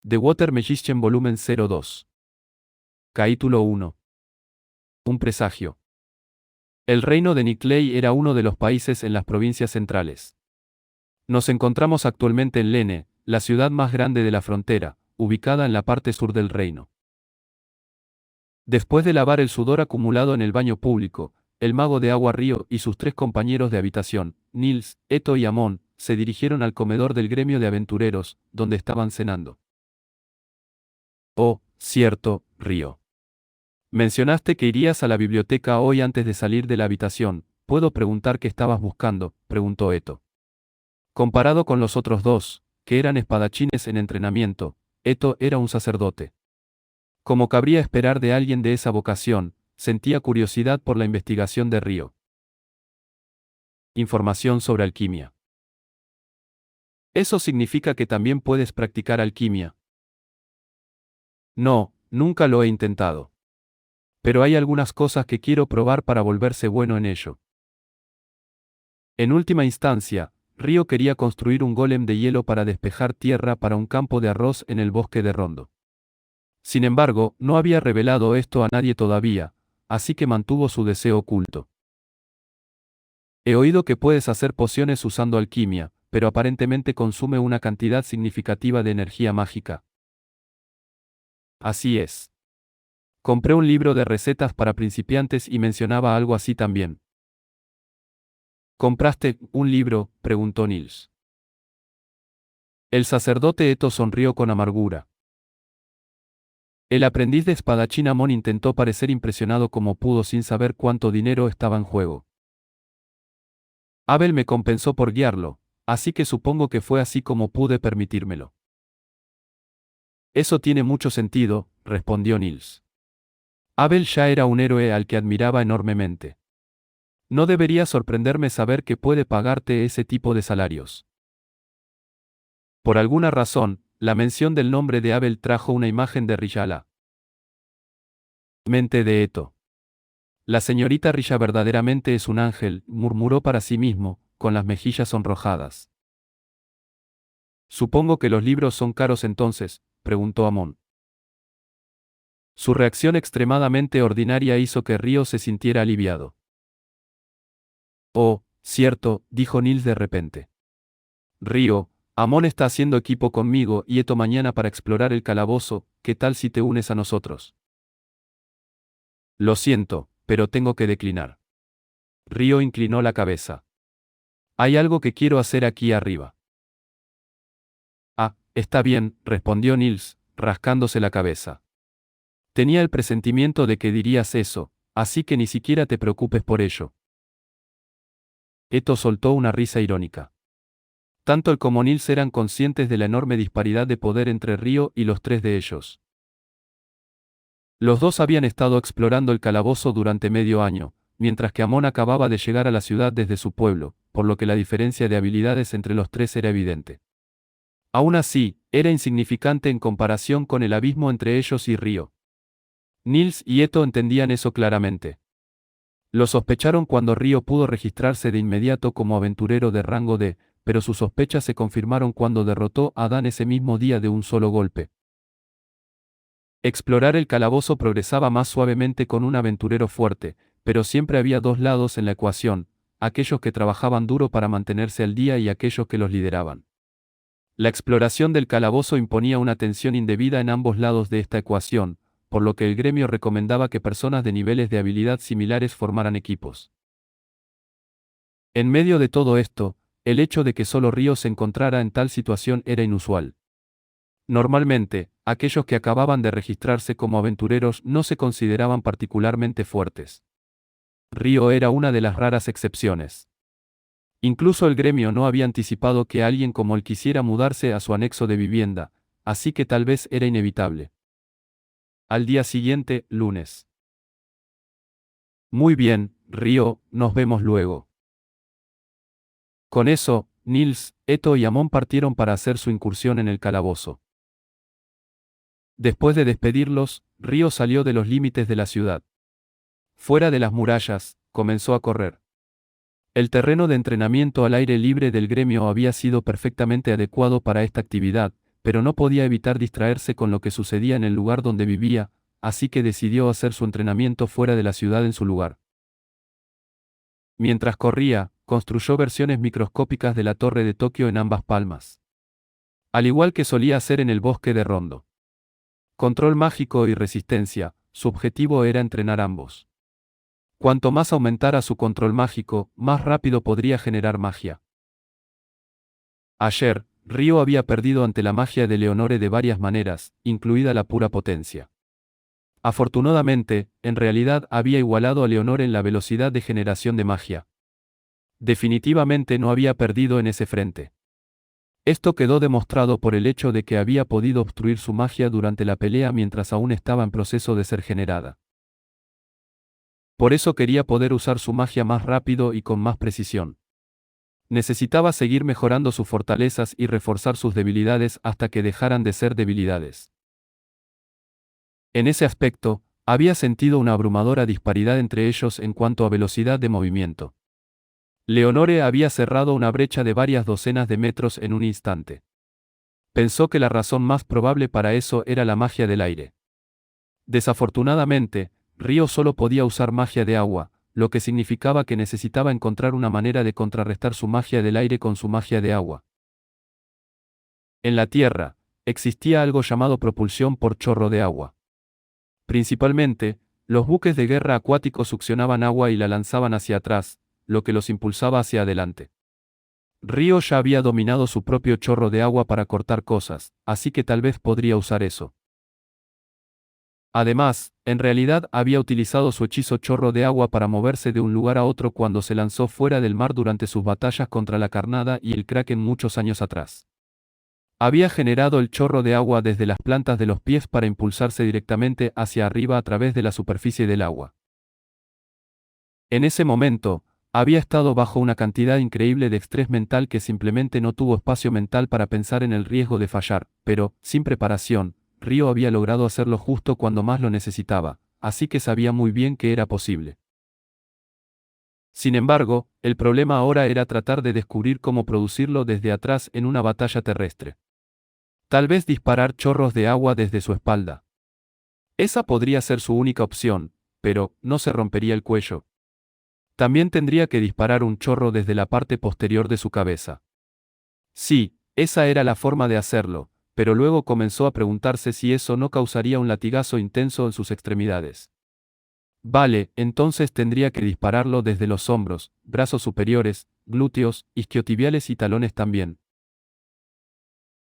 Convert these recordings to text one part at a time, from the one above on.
The Water Magician Volumen 02. Capítulo 1. Un presagio. El reino de Niclay era uno de los países en las provincias centrales. Nos encontramos actualmente en Lene, la ciudad más grande de la frontera, ubicada en la parte sur del reino. Después de lavar el sudor acumulado en el baño público, el mago de agua Río y sus tres compañeros de habitación, Nils, Eto y Amon, se dirigieron al comedor del gremio de aventureros, donde estaban cenando. Oh, cierto, Río. Mencionaste que irías a la biblioteca hoy antes de salir de la habitación. ¿Puedo preguntar qué estabas buscando?, preguntó Eto. Comparado con los otros dos, que eran espadachines en entrenamiento, Eto era un sacerdote. Como cabría esperar de alguien de esa vocación, sentía curiosidad por la investigación de Río. Información sobre alquimia. ¿Eso significa que también puedes practicar alquimia? No, nunca lo he intentado. Pero hay algunas cosas que quiero probar para volverse bueno en ello. En última instancia, Río quería construir un golem de hielo para despejar tierra para un campo de arroz en el bosque de Rondo. Sin embargo, no había revelado esto a nadie todavía, así que mantuvo su deseo oculto. He oído que puedes hacer pociones usando alquimia, pero aparentemente consume una cantidad significativa de energía mágica. Así es. Compré un libro de recetas para principiantes y mencionaba algo así también. ¿Compraste un libro?, preguntó Nils. El sacerdote Eto sonrió con amargura. El aprendiz de espadachín Amon intentó parecer impresionado como pudo sin saber cuánto dinero estaba en juego. Abel me compensó por guiarlo, así que supongo que fue así como pude permitírmelo. Eso tiene mucho sentido, respondió Nils. Abel ya era un héroe al que admiraba enormemente. No debería sorprenderme saber que puede pagarte ese tipo de salarios. Por alguna razón, la mención del nombre de Abel trajo una imagen de Riyala. Mente de Eto. La señorita Risha verdaderamente es un ángel, murmuró para sí mismo, con las mejillas sonrojadas. Supongo que los libros son caros entonces, preguntó Amon. Su reacción extremadamente ordinaria hizo que Río se sintiera aliviado. Oh, cierto, dijo Nils de repente. Río, Amon está haciendo equipo conmigo y Eto mañana para explorar el calabozo, ¿qué tal si te unes a nosotros? Lo siento, pero tengo que declinar. Río inclinó la cabeza. Hay algo que quiero hacer aquí arriba. Ah, está bien, respondió Nils, rascándose la cabeza. Tenía el presentimiento de que dirías eso, así que ni siquiera te preocupes por ello. Eto soltó una risa irónica. Tanto él como Nils eran conscientes de la enorme disparidad de poder entre Río y los tres de ellos. Los dos habían estado explorando el calabozo durante medio año, mientras que Amon acababa de llegar a la ciudad desde su pueblo, por lo que la diferencia de habilidades entre los tres era evidente. Aún así, era insignificante en comparación con el abismo entre ellos y Río. Nils y Eto entendían eso claramente. Lo sospecharon cuando Río pudo registrarse de inmediato como aventurero de rango D, pero sus sospechas se confirmaron cuando derrotó a Dan ese mismo día de un solo golpe. Explorar el calabozo progresaba más suavemente con un aventurero fuerte, pero siempre había dos lados en la ecuación, aquellos que trabajaban duro para mantenerse al día y aquellos que los lideraban. La exploración del calabozo imponía una tensión indebida en ambos lados de esta ecuación, por lo que el gremio recomendaba que personas de niveles de habilidad similares formaran equipos. En medio de todo esto, el hecho de que solo Río se encontrara en tal situación era inusual. Normalmente, aquellos que acababan de registrarse como aventureros no se consideraban particularmente fuertes. Río era una de las raras excepciones. Incluso el gremio no había anticipado que alguien como él quisiera mudarse a su anexo de vivienda, así que tal vez era inevitable. Al día siguiente, lunes. Muy bien, Río, nos vemos luego. Con eso, Nils, Eto y Amon partieron para hacer su incursión en el calabozo. Después de despedirlos, Río salió de los límites de la ciudad. Fuera de las murallas, comenzó a correr. El terreno de entrenamiento al aire libre del gremio había sido perfectamente adecuado para esta actividad, pero no podía evitar distraerse con lo que sucedía en el lugar donde vivía, así que decidió hacer su entrenamiento fuera de la ciudad en su lugar. Mientras corría, construyó versiones microscópicas de la torre de Tokio en ambas palmas. Al igual que solía hacer en el bosque de Rondo. Control mágico y resistencia, su objetivo era entrenar ambos. Cuanto más aumentara su control mágico, más rápido podría generar magia. Ayer, Ryo había perdido ante la magia de Leonore de varias maneras, incluida la pura potencia. Afortunadamente, en realidad había igualado a Leonore en la velocidad de generación de magia. Definitivamente no había perdido en ese frente. Esto quedó demostrado por el hecho de que había podido obstruir su magia durante la pelea mientras aún estaba en proceso de ser generada. Por eso quería poder usar su magia más rápido y con más precisión. Necesitaba seguir mejorando sus fortalezas y reforzar sus debilidades hasta que dejaran de ser debilidades. En ese aspecto, había sentido una abrumadora disparidad entre ellos en cuanto a velocidad de movimiento. Leonore había cerrado una brecha de varias docenas de metros en un instante. Pensó que la razón más probable para eso era la magia del aire. Desafortunadamente, Ryo solo podía usar magia de agua, lo que significaba que necesitaba encontrar una manera de contrarrestar su magia del aire con su magia de agua. En la Tierra, existía algo llamado propulsión por chorro de agua. Principalmente, los buques de guerra acuáticos succionaban agua y la lanzaban hacia atrás, lo que los impulsaba hacia adelante. Ryo ya había dominado su propio chorro de agua para cortar cosas, así que tal vez podría usar eso. Además, en realidad había utilizado su hechizo chorro de agua para moverse de un lugar a otro cuando se lanzó fuera del mar durante sus batallas contra la Carnada y el Kraken muchos años atrás. Había generado el chorro de agua desde las plantas de los pies para impulsarse directamente hacia arriba a través de la superficie del agua. En ese momento, había estado bajo una cantidad increíble de estrés mental que simplemente no tuvo espacio mental para pensar en el riesgo de fallar, pero, sin preparación, Ryo había logrado hacerlo justo cuando más lo necesitaba, así que sabía muy bien que era posible. Sin embargo, el problema ahora era tratar de descubrir cómo producirlo desde atrás en una batalla terrestre. Tal vez disparar chorros de agua desde su espalda. Esa podría ser su única opción, pero no se rompería el cuello. También tendría que disparar un chorro desde la parte posterior de su cabeza. Sí, esa era la forma de hacerlo, pero luego comenzó a preguntarse si eso no causaría un latigazo intenso en sus extremidades. Vale, entonces tendría que dispararlo desde los hombros, brazos superiores, glúteos, isquiotibiales y talones también.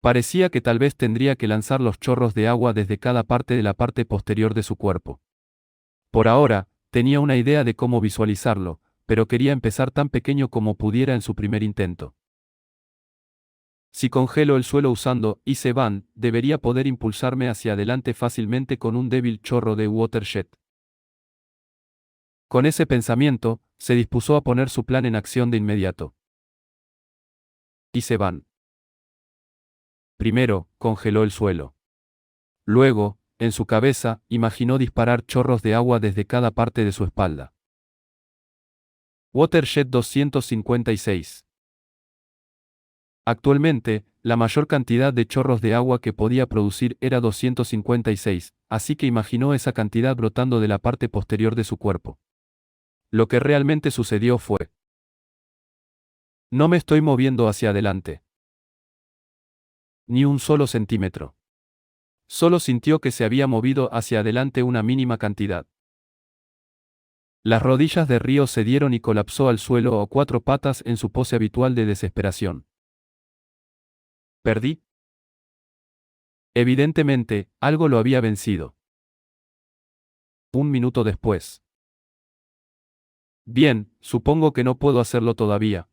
Parecía que tal vez tendría que lanzar los chorros de agua desde cada parte de la parte posterior de su cuerpo. Por ahora, tenía una idea de cómo visualizarlo, pero quería empezar tan pequeño como pudiera en su primer intento. Si congelo el suelo usando Ice Band, debería poder impulsarme hacia adelante fácilmente con un débil chorro de Watershed. Con ese pensamiento, se dispuso a poner su plan en acción de inmediato. Ice Band. Primero, congeló el suelo. Luego, en su cabeza, imaginó disparar chorros de agua desde cada parte de su espalda. Watershed 256. Actualmente, la mayor cantidad de chorros de agua que podía producir era 256, así que imaginó esa cantidad brotando de la parte posterior de su cuerpo. Lo que realmente sucedió fue: no me estoy moviendo hacia adelante. Ni un solo centímetro. Solo sintió que se había movido hacia adelante una mínima cantidad. Las rodillas de Ryo cedieron y colapsó al suelo a cuatro patas en su pose habitual de desesperación. ¿Perdí? Evidentemente, algo lo había vencido. Un minuto después. Bien, supongo que no puedo hacerlo todavía.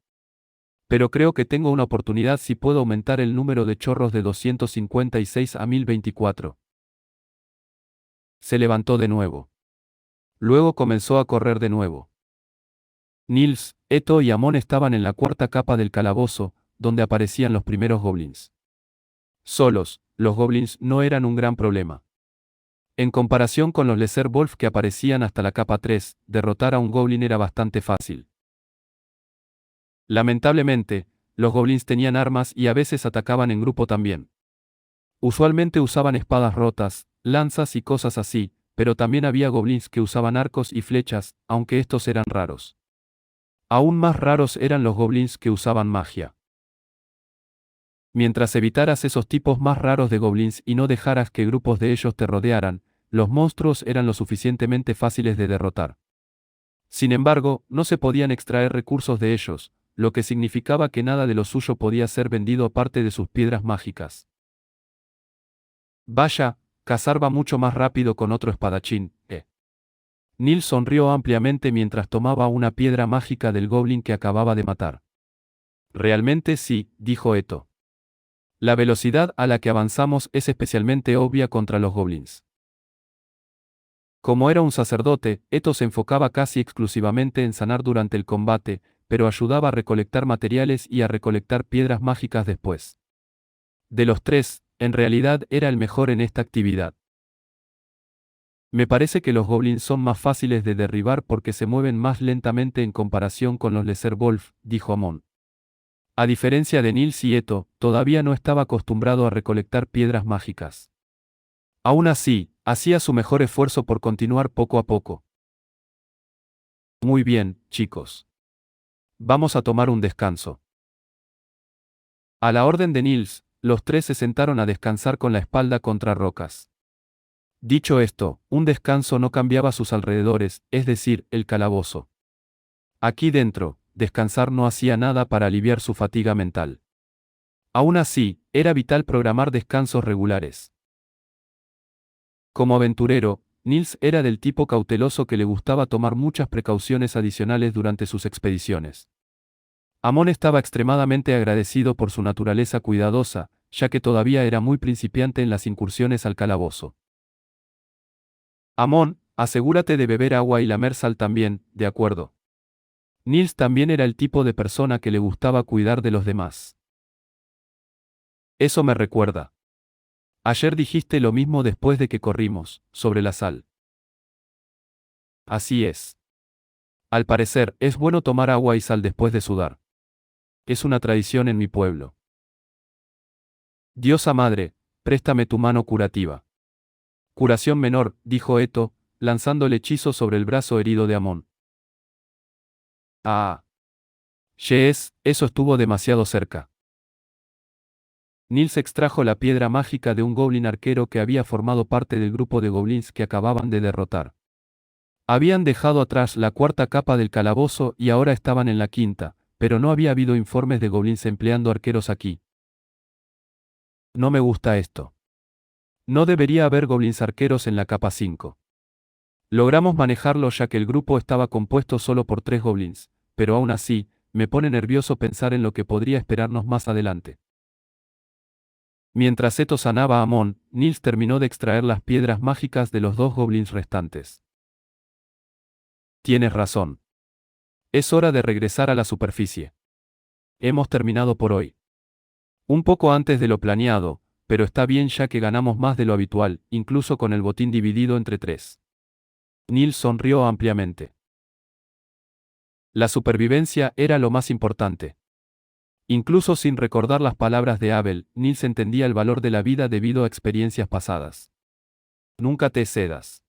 Pero creo que tengo una oportunidad si puedo aumentar el número de chorros de 256 a 1024. Se levantó de nuevo. Luego comenzó a correr de nuevo. Nils, Eto y Amon estaban en la cuarta capa del calabozo, donde aparecían los primeros goblins. Solos, los goblins no eran un gran problema. En comparación con los Lesser Wolf que aparecían hasta la capa 3, derrotar a un goblin era bastante fácil. Lamentablemente, los goblins tenían armas y a veces atacaban en grupo también. Usualmente usaban espadas rotas, lanzas y cosas así, pero también había goblins que usaban arcos y flechas, aunque estos eran raros. Aún más raros eran los goblins que usaban magia. Mientras evitaras esos tipos más raros de goblins y no dejaras que grupos de ellos te rodearan, los monstruos eran lo suficientemente fáciles de derrotar. Sin embargo, no se podían extraer recursos de ellos, lo que significaba que nada de lo suyo podía ser vendido aparte de sus piedras mágicas. Vaya, cazar va mucho más rápido con otro espadachín, ¿eh? Nils sonrió ampliamente mientras tomaba una piedra mágica del goblin que acababa de matar. Realmente sí, dijo Eto. La velocidad a la que avanzamos es especialmente obvia contra los goblins. Como era un sacerdote, Eto se enfocaba casi exclusivamente en sanar durante el combate, pero ayudaba a recolectar materiales y a recolectar piedras mágicas después. De los tres, en realidad era el mejor en esta actividad. Me parece que los goblins son más fáciles de derribar porque se mueven más lentamente en comparación con los Wolf, dijo Amon. A diferencia de Nils y Eto, todavía no estaba acostumbrado a recolectar piedras mágicas. Aún así, hacía su mejor esfuerzo por continuar poco a poco. Muy bien, chicos. Vamos a tomar un descanso. A la orden de Nils, los tres se sentaron a descansar con la espalda contra rocas. Dicho esto, un descanso no cambiaba sus alrededores, es decir, el calabozo. Aquí dentro, descansar no hacía nada para aliviar su fatiga mental. Aún así, era vital programar descansos regulares. Como aventurero, Nils era del tipo cauteloso que le gustaba tomar muchas precauciones adicionales durante sus expediciones. Amon estaba extremadamente agradecido por su naturaleza cuidadosa, ya que todavía era muy principiante en las incursiones al calabozo. Amon, asegúrate de beber agua y lamer sal también, ¿de acuerdo? Nils también era el tipo de persona que le gustaba cuidar de los demás. Eso me recuerda. Ayer dijiste lo mismo después de que corrimos, sobre la sal. Así es. Al parecer, es bueno tomar agua y sal después de sudar. Es una tradición en mi pueblo. Diosa madre, préstame tu mano curativa. Curación menor, dijo Eto, lanzando el hechizo sobre el brazo herido de Amon. Ah. Yes, eso estuvo demasiado cerca. Nils extrajo la piedra mágica de un goblin arquero que había formado parte del grupo de goblins que acababan de derrotar. Habían dejado atrás la cuarta capa del calabozo y ahora estaban en la quinta, pero no había habido informes de goblins empleando arqueros aquí. No me gusta esto. No debería haber goblins arqueros en la capa 5. Logramos manejarlo ya que el grupo estaba compuesto solo por 3 goblins, pero aún así, me pone nervioso pensar en lo que podría esperarnos más adelante. Mientras Eto sanaba a Amon, Nils terminó de extraer las piedras mágicas de los 2 goblins restantes. Tienes razón. Es hora de regresar a la superficie. Hemos terminado por hoy. Un poco antes de lo planeado, pero está bien ya que ganamos más de lo habitual, incluso con el botín dividido entre 3. Nils sonrió ampliamente. La supervivencia era lo más importante. Incluso sin recordar las palabras de Abel, Nils entendía el valor de la vida debido a experiencias pasadas. Nunca te cedas.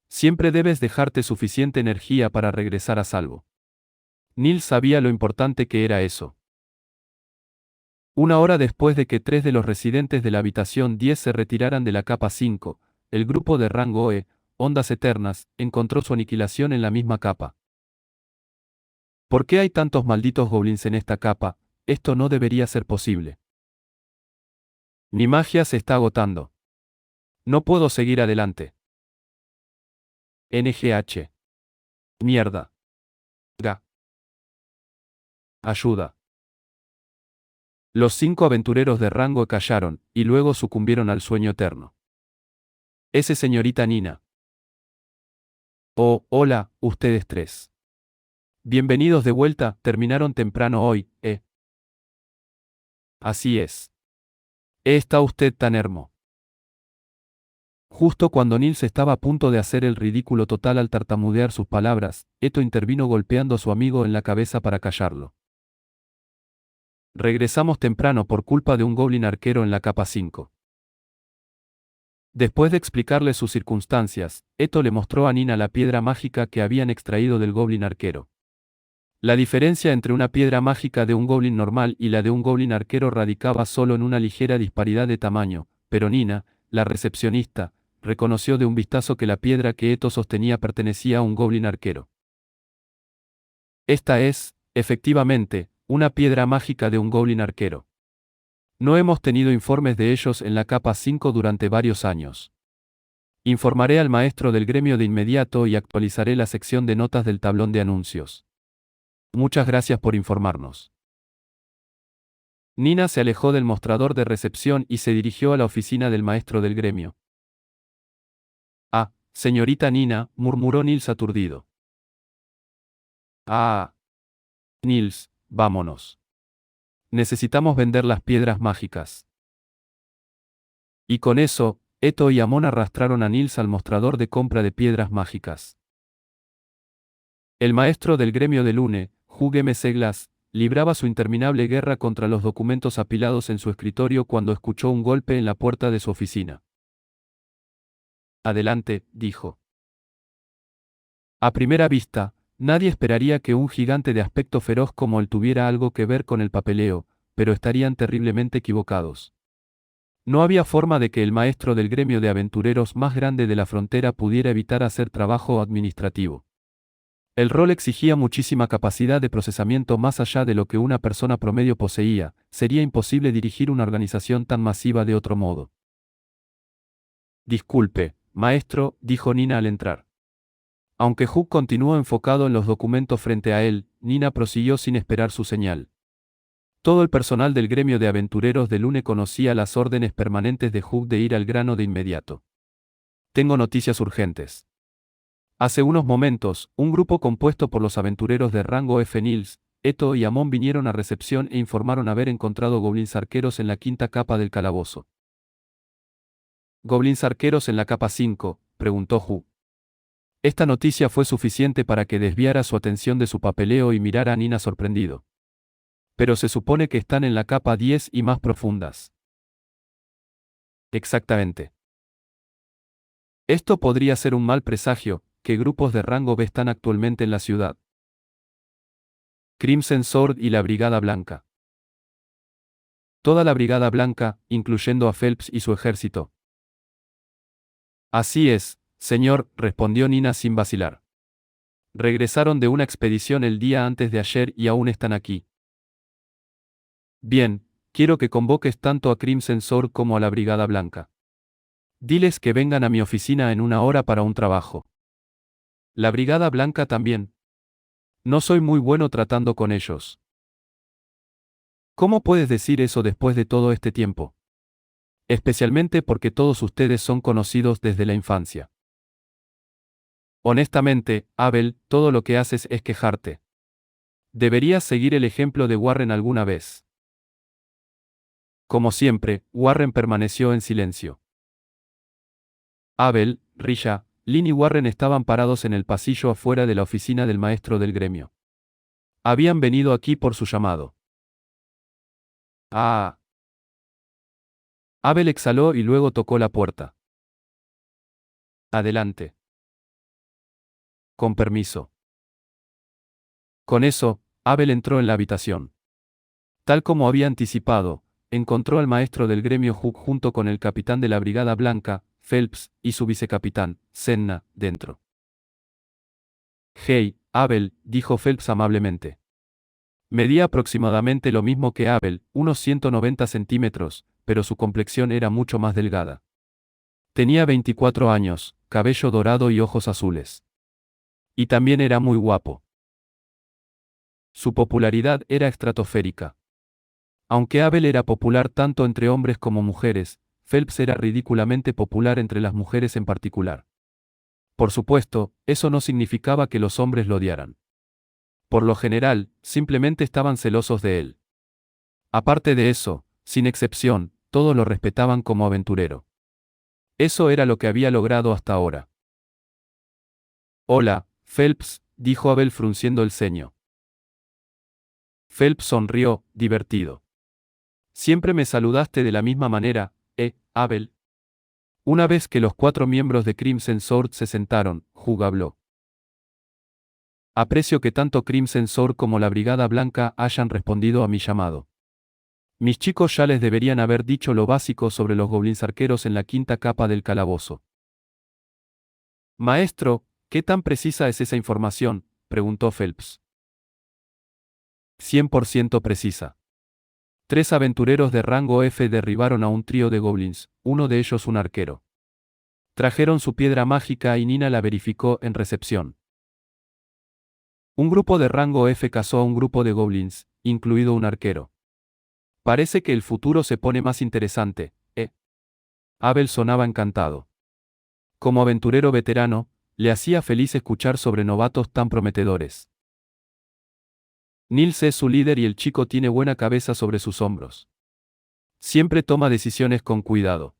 Siempre debes dejarte suficiente energía para regresar a salvo. Nils sabía lo importante que era eso. Una hora después de que 3 de los residentes de la habitación 10 se retiraran de la capa 5, el grupo de rango E, Ondas Eternas, encontró su aniquilación en la misma capa. ¿Por qué hay tantos malditos goblins en esta capa? Esto no debería ser posible. Mi magia se está agotando. No puedo seguir adelante. NGH. Mierda. Ga. Ayuda. Los 5 aventureros de rango callaron, y luego sucumbieron al sueño eterno. Ese señorita Nina. Oh, hola, ustedes 3. Bienvenidos de vuelta, terminaron temprano hoy, ¿eh? Así es. ¿Está usted tan hermo? Justo cuando Nils estaba a punto de hacer el ridículo total al tartamudear sus palabras, Eto intervino golpeando a su amigo en la cabeza para callarlo. Regresamos temprano por culpa de un goblin arquero en la capa 5. Después de explicarle sus circunstancias, Eto le mostró a Nina la piedra mágica que habían extraído del goblin arquero. La diferencia entre una piedra mágica de un goblin normal y la de un goblin arquero radicaba solo en una ligera disparidad de tamaño, pero Nina, la recepcionista, reconoció de un vistazo que la piedra que Eto sostenía pertenecía a un goblin arquero. Esta es, efectivamente, una piedra mágica de un goblin arquero. No hemos tenido informes de ellos en la capa 5 durante varios años. Informaré al maestro del gremio de inmediato y actualizaré la sección de notas del tablón de anuncios. Muchas gracias por informarnos. Nina se alejó del mostrador de recepción y se dirigió a la oficina del maestro del gremio. Ah, señorita Nina, murmuró Nils aturdido. Ah. Nils, vámonos. Necesitamos vender las piedras mágicas. Y con eso, Eto y Amon arrastraron a Nils al mostrador de compra de piedras mágicas. El maestro del gremio de Lune, Hugh M. Seglas, libraba su interminable guerra contra los documentos apilados en su escritorio cuando escuchó un golpe en la puerta de su oficina. Adelante, dijo. A primera vista, nadie esperaría que un gigante de aspecto feroz como él tuviera algo que ver con el papeleo, pero estarían terriblemente equivocados. No había forma de que el maestro del gremio de aventureros más grande de la frontera pudiera evitar hacer trabajo administrativo. El rol exigía muchísima capacidad de procesamiento más allá de lo que una persona promedio poseía, sería imposible dirigir una organización tan masiva de otro modo. Disculpe, maestro, dijo Nina al entrar. Aunque Hugh continuó enfocado en los documentos frente a él, Nina prosiguió sin esperar su señal. Todo el personal del gremio de aventureros de Lune conocía las órdenes permanentes de Hugh de ir al grano de inmediato. Tengo noticias urgentes. Hace unos momentos, un grupo compuesto por los aventureros de rango F. Nils, Eto y Amon vinieron a recepción e informaron haber encontrado goblins arqueros en la quinta capa del calabozo. ¿Goblins arqueros en la capa 5? Preguntó Hugh. Esta noticia fue suficiente para que desviara su atención de su papeleo y mirara a Nina sorprendido. Pero se supone que están en la capa 10 y más profundas. Exactamente. Esto podría ser un mal presagio. ¿Qué grupos de rango B están actualmente en la ciudad? Crimson Sword y la Brigada Blanca. Toda la Brigada Blanca, incluyendo a Phelps y su ejército. Así es, señor, respondió Nina sin vacilar. Regresaron de una expedición el día antes de ayer y aún están aquí. Bien, quiero que convoques tanto a Crimson Sword como a la Brigada Blanca. Diles que vengan a mi oficina en una hora para un trabajo. La Brigada Blanca también. No soy muy bueno tratando con ellos. ¿Cómo puedes decir eso después de todo este tiempo? Especialmente porque todos ustedes son conocidos desde la infancia. Honestamente, Abel, todo lo que haces es quejarte. Deberías seguir el ejemplo de Warren alguna vez. Como siempre, Warren permaneció en silencio. Abel, Risha, Lynn y Warren estaban parados en el pasillo afuera de la oficina del maestro del gremio. Habían venido aquí por su llamado. Ah. Abel exhaló y luego tocó la puerta. Adelante. Con permiso. Con eso, Abel entró en la habitación. Tal como había anticipado, encontró al maestro del gremio Hugh junto con el capitán de la Brigada Blanca, Phelps, y su vicecapitán, Senna, dentro. Hey, Abel, dijo Phelps amablemente. Medía aproximadamente lo mismo que Abel, unos 190 centímetros, pero su complexión era mucho más delgada. Tenía 24 años, cabello dorado y ojos azules. Y también era muy guapo. Su popularidad era estratosférica. Aunque Abel era popular tanto entre hombres como mujeres, Phelps era ridículamente popular entre las mujeres en particular. Por supuesto, eso no significaba que los hombres lo odiaran. Por lo general, simplemente estaban celosos de él. Aparte de eso, sin excepción, todos lo respetaban como aventurero. Eso era lo que había logrado hasta ahora. Hola, Phelps, dijo Abel frunciendo el ceño. Phelps sonrió, divertido. Siempre me saludaste de la misma manera, Abel. Una vez que los 4 miembros de Crimson Sword se sentaron, Hugh habló. Aprecio que tanto Crimson Sword como la Brigada Blanca hayan respondido a mi llamado. Mis chicos ya les deberían haber dicho lo básico sobre los goblins arqueros en la 5ª capa del calabozo. Maestro, ¿qué tan precisa es esa información?, preguntó Phelps. 100% precisa. 3 aventureros de rango F derribaron a un trío de goblins, uno de ellos un arquero. Trajeron su piedra mágica y Nina la verificó en recepción. Un grupo de rango F cazó a un grupo de goblins, incluido un arquero. Parece que el futuro se pone más interesante, ¿eh? Abel sonaba encantado. Como aventurero veterano, le hacía feliz escuchar sobre novatos tan prometedores. Nils es su líder y el chico tiene buena cabeza sobre sus hombros. Siempre toma decisiones con cuidado.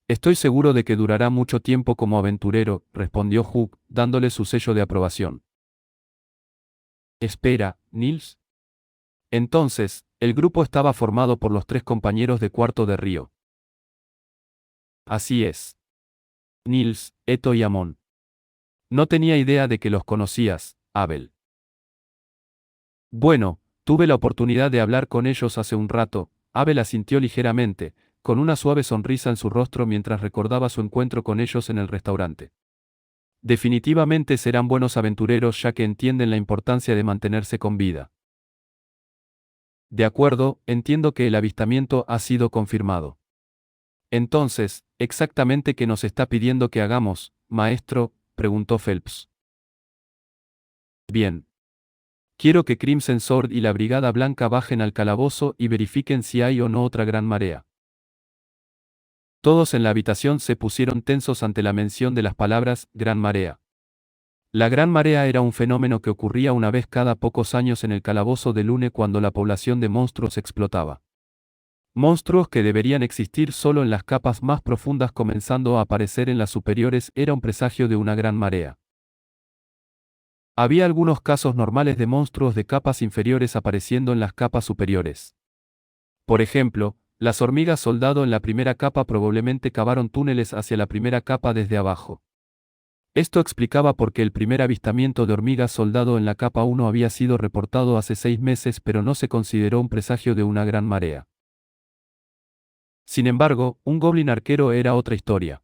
Estoy seguro de que durará mucho tiempo como aventurero, respondió Hugh, dándole su sello de aprobación. Espera, Nils. Entonces, el grupo estaba formado por los 3 compañeros de cuarto de Río. Así es. Nils, Eto y Amon. No tenía idea de que los conocías, Abel. Bueno, tuve la oportunidad de hablar con ellos hace un rato. Abel asintió ligeramente, con una suave sonrisa en su rostro mientras recordaba su encuentro con ellos en el restaurante. Definitivamente serán buenos aventureros ya que entienden la importancia de mantenerse con vida. De acuerdo, entiendo que el avistamiento ha sido confirmado. Entonces, ¿exactamente qué nos está pidiendo que hagamos, maestro?, preguntó Phelps. Bien. Quiero que Crimson Sword y la Brigada Blanca bajen al calabozo y verifiquen si hay o no otra gran marea. Todos en la habitación se pusieron tensos ante la mención de las palabras gran marea. La gran marea era un fenómeno que ocurría una vez cada pocos años en el calabozo de Lune cuando la población de monstruos explotaba. Monstruos que deberían existir solo en las capas más profundas comenzando a aparecer en las superiores era un presagio de una gran marea. Había algunos casos normales de monstruos de capas inferiores apareciendo en las capas superiores. Por ejemplo, las hormigas soldado en la primera capa probablemente cavaron túneles hacia la primera capa desde abajo. Esto explicaba por qué el primer avistamiento de hormigas soldado en la capa 1 había sido reportado hace 6 meses pero no se consideró un presagio de una gran marea. Sin embargo, un goblin arquero era otra historia.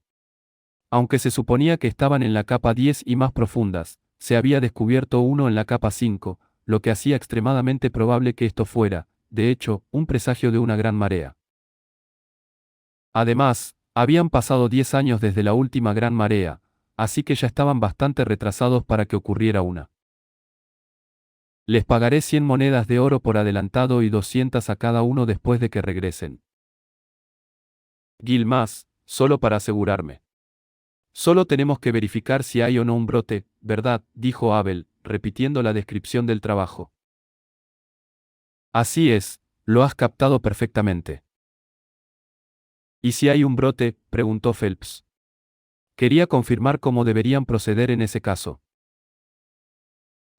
Aunque se suponía que estaban en la capa 10 y más profundas, se había descubierto uno en la capa 5, lo que hacía extremadamente probable que esto fuera, de hecho, un presagio de una gran marea. Además, habían pasado 10 años desde la última gran marea, así que ya estaban bastante retrasados para que ocurriera una. Les pagaré 100 monedas de oro por adelantado y 200 a cada uno después de que regresen. Gil más, solo para asegurarme. Solo tenemos que verificar si hay o no un brote, ¿verdad?, dijo Abel, repitiendo la descripción del trabajo. Así es, lo has captado perfectamente. ¿Y si hay un brote?, preguntó Phelps. Quería confirmar cómo deberían proceder en ese caso.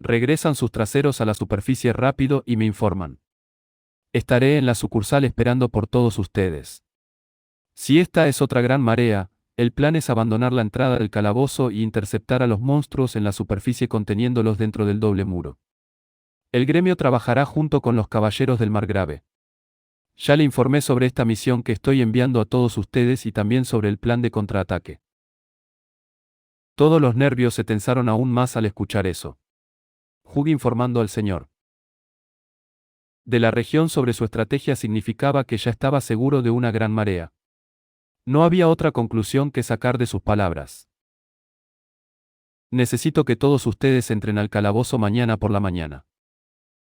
Regresan sus traseros a la superficie rápido y me informan. Estaré en la sucursal esperando por todos ustedes. Si esta es otra gran marea, el plan es abandonar la entrada del calabozo y interceptar a los monstruos en la superficie conteniéndolos dentro del doble muro. El gremio trabajará junto con los caballeros del Margrave. Ya le informé sobre esta misión que estoy enviando a todos ustedes y también sobre el plan de contraataque. Todos los nervios se tensaron aún más al escuchar eso. Hugh informando al señor de la región sobre su estrategia significaba que ya estaba seguro de una gran marea. No había otra conclusión que sacar de sus palabras. Necesito que todos ustedes entren al calabozo mañana por la mañana.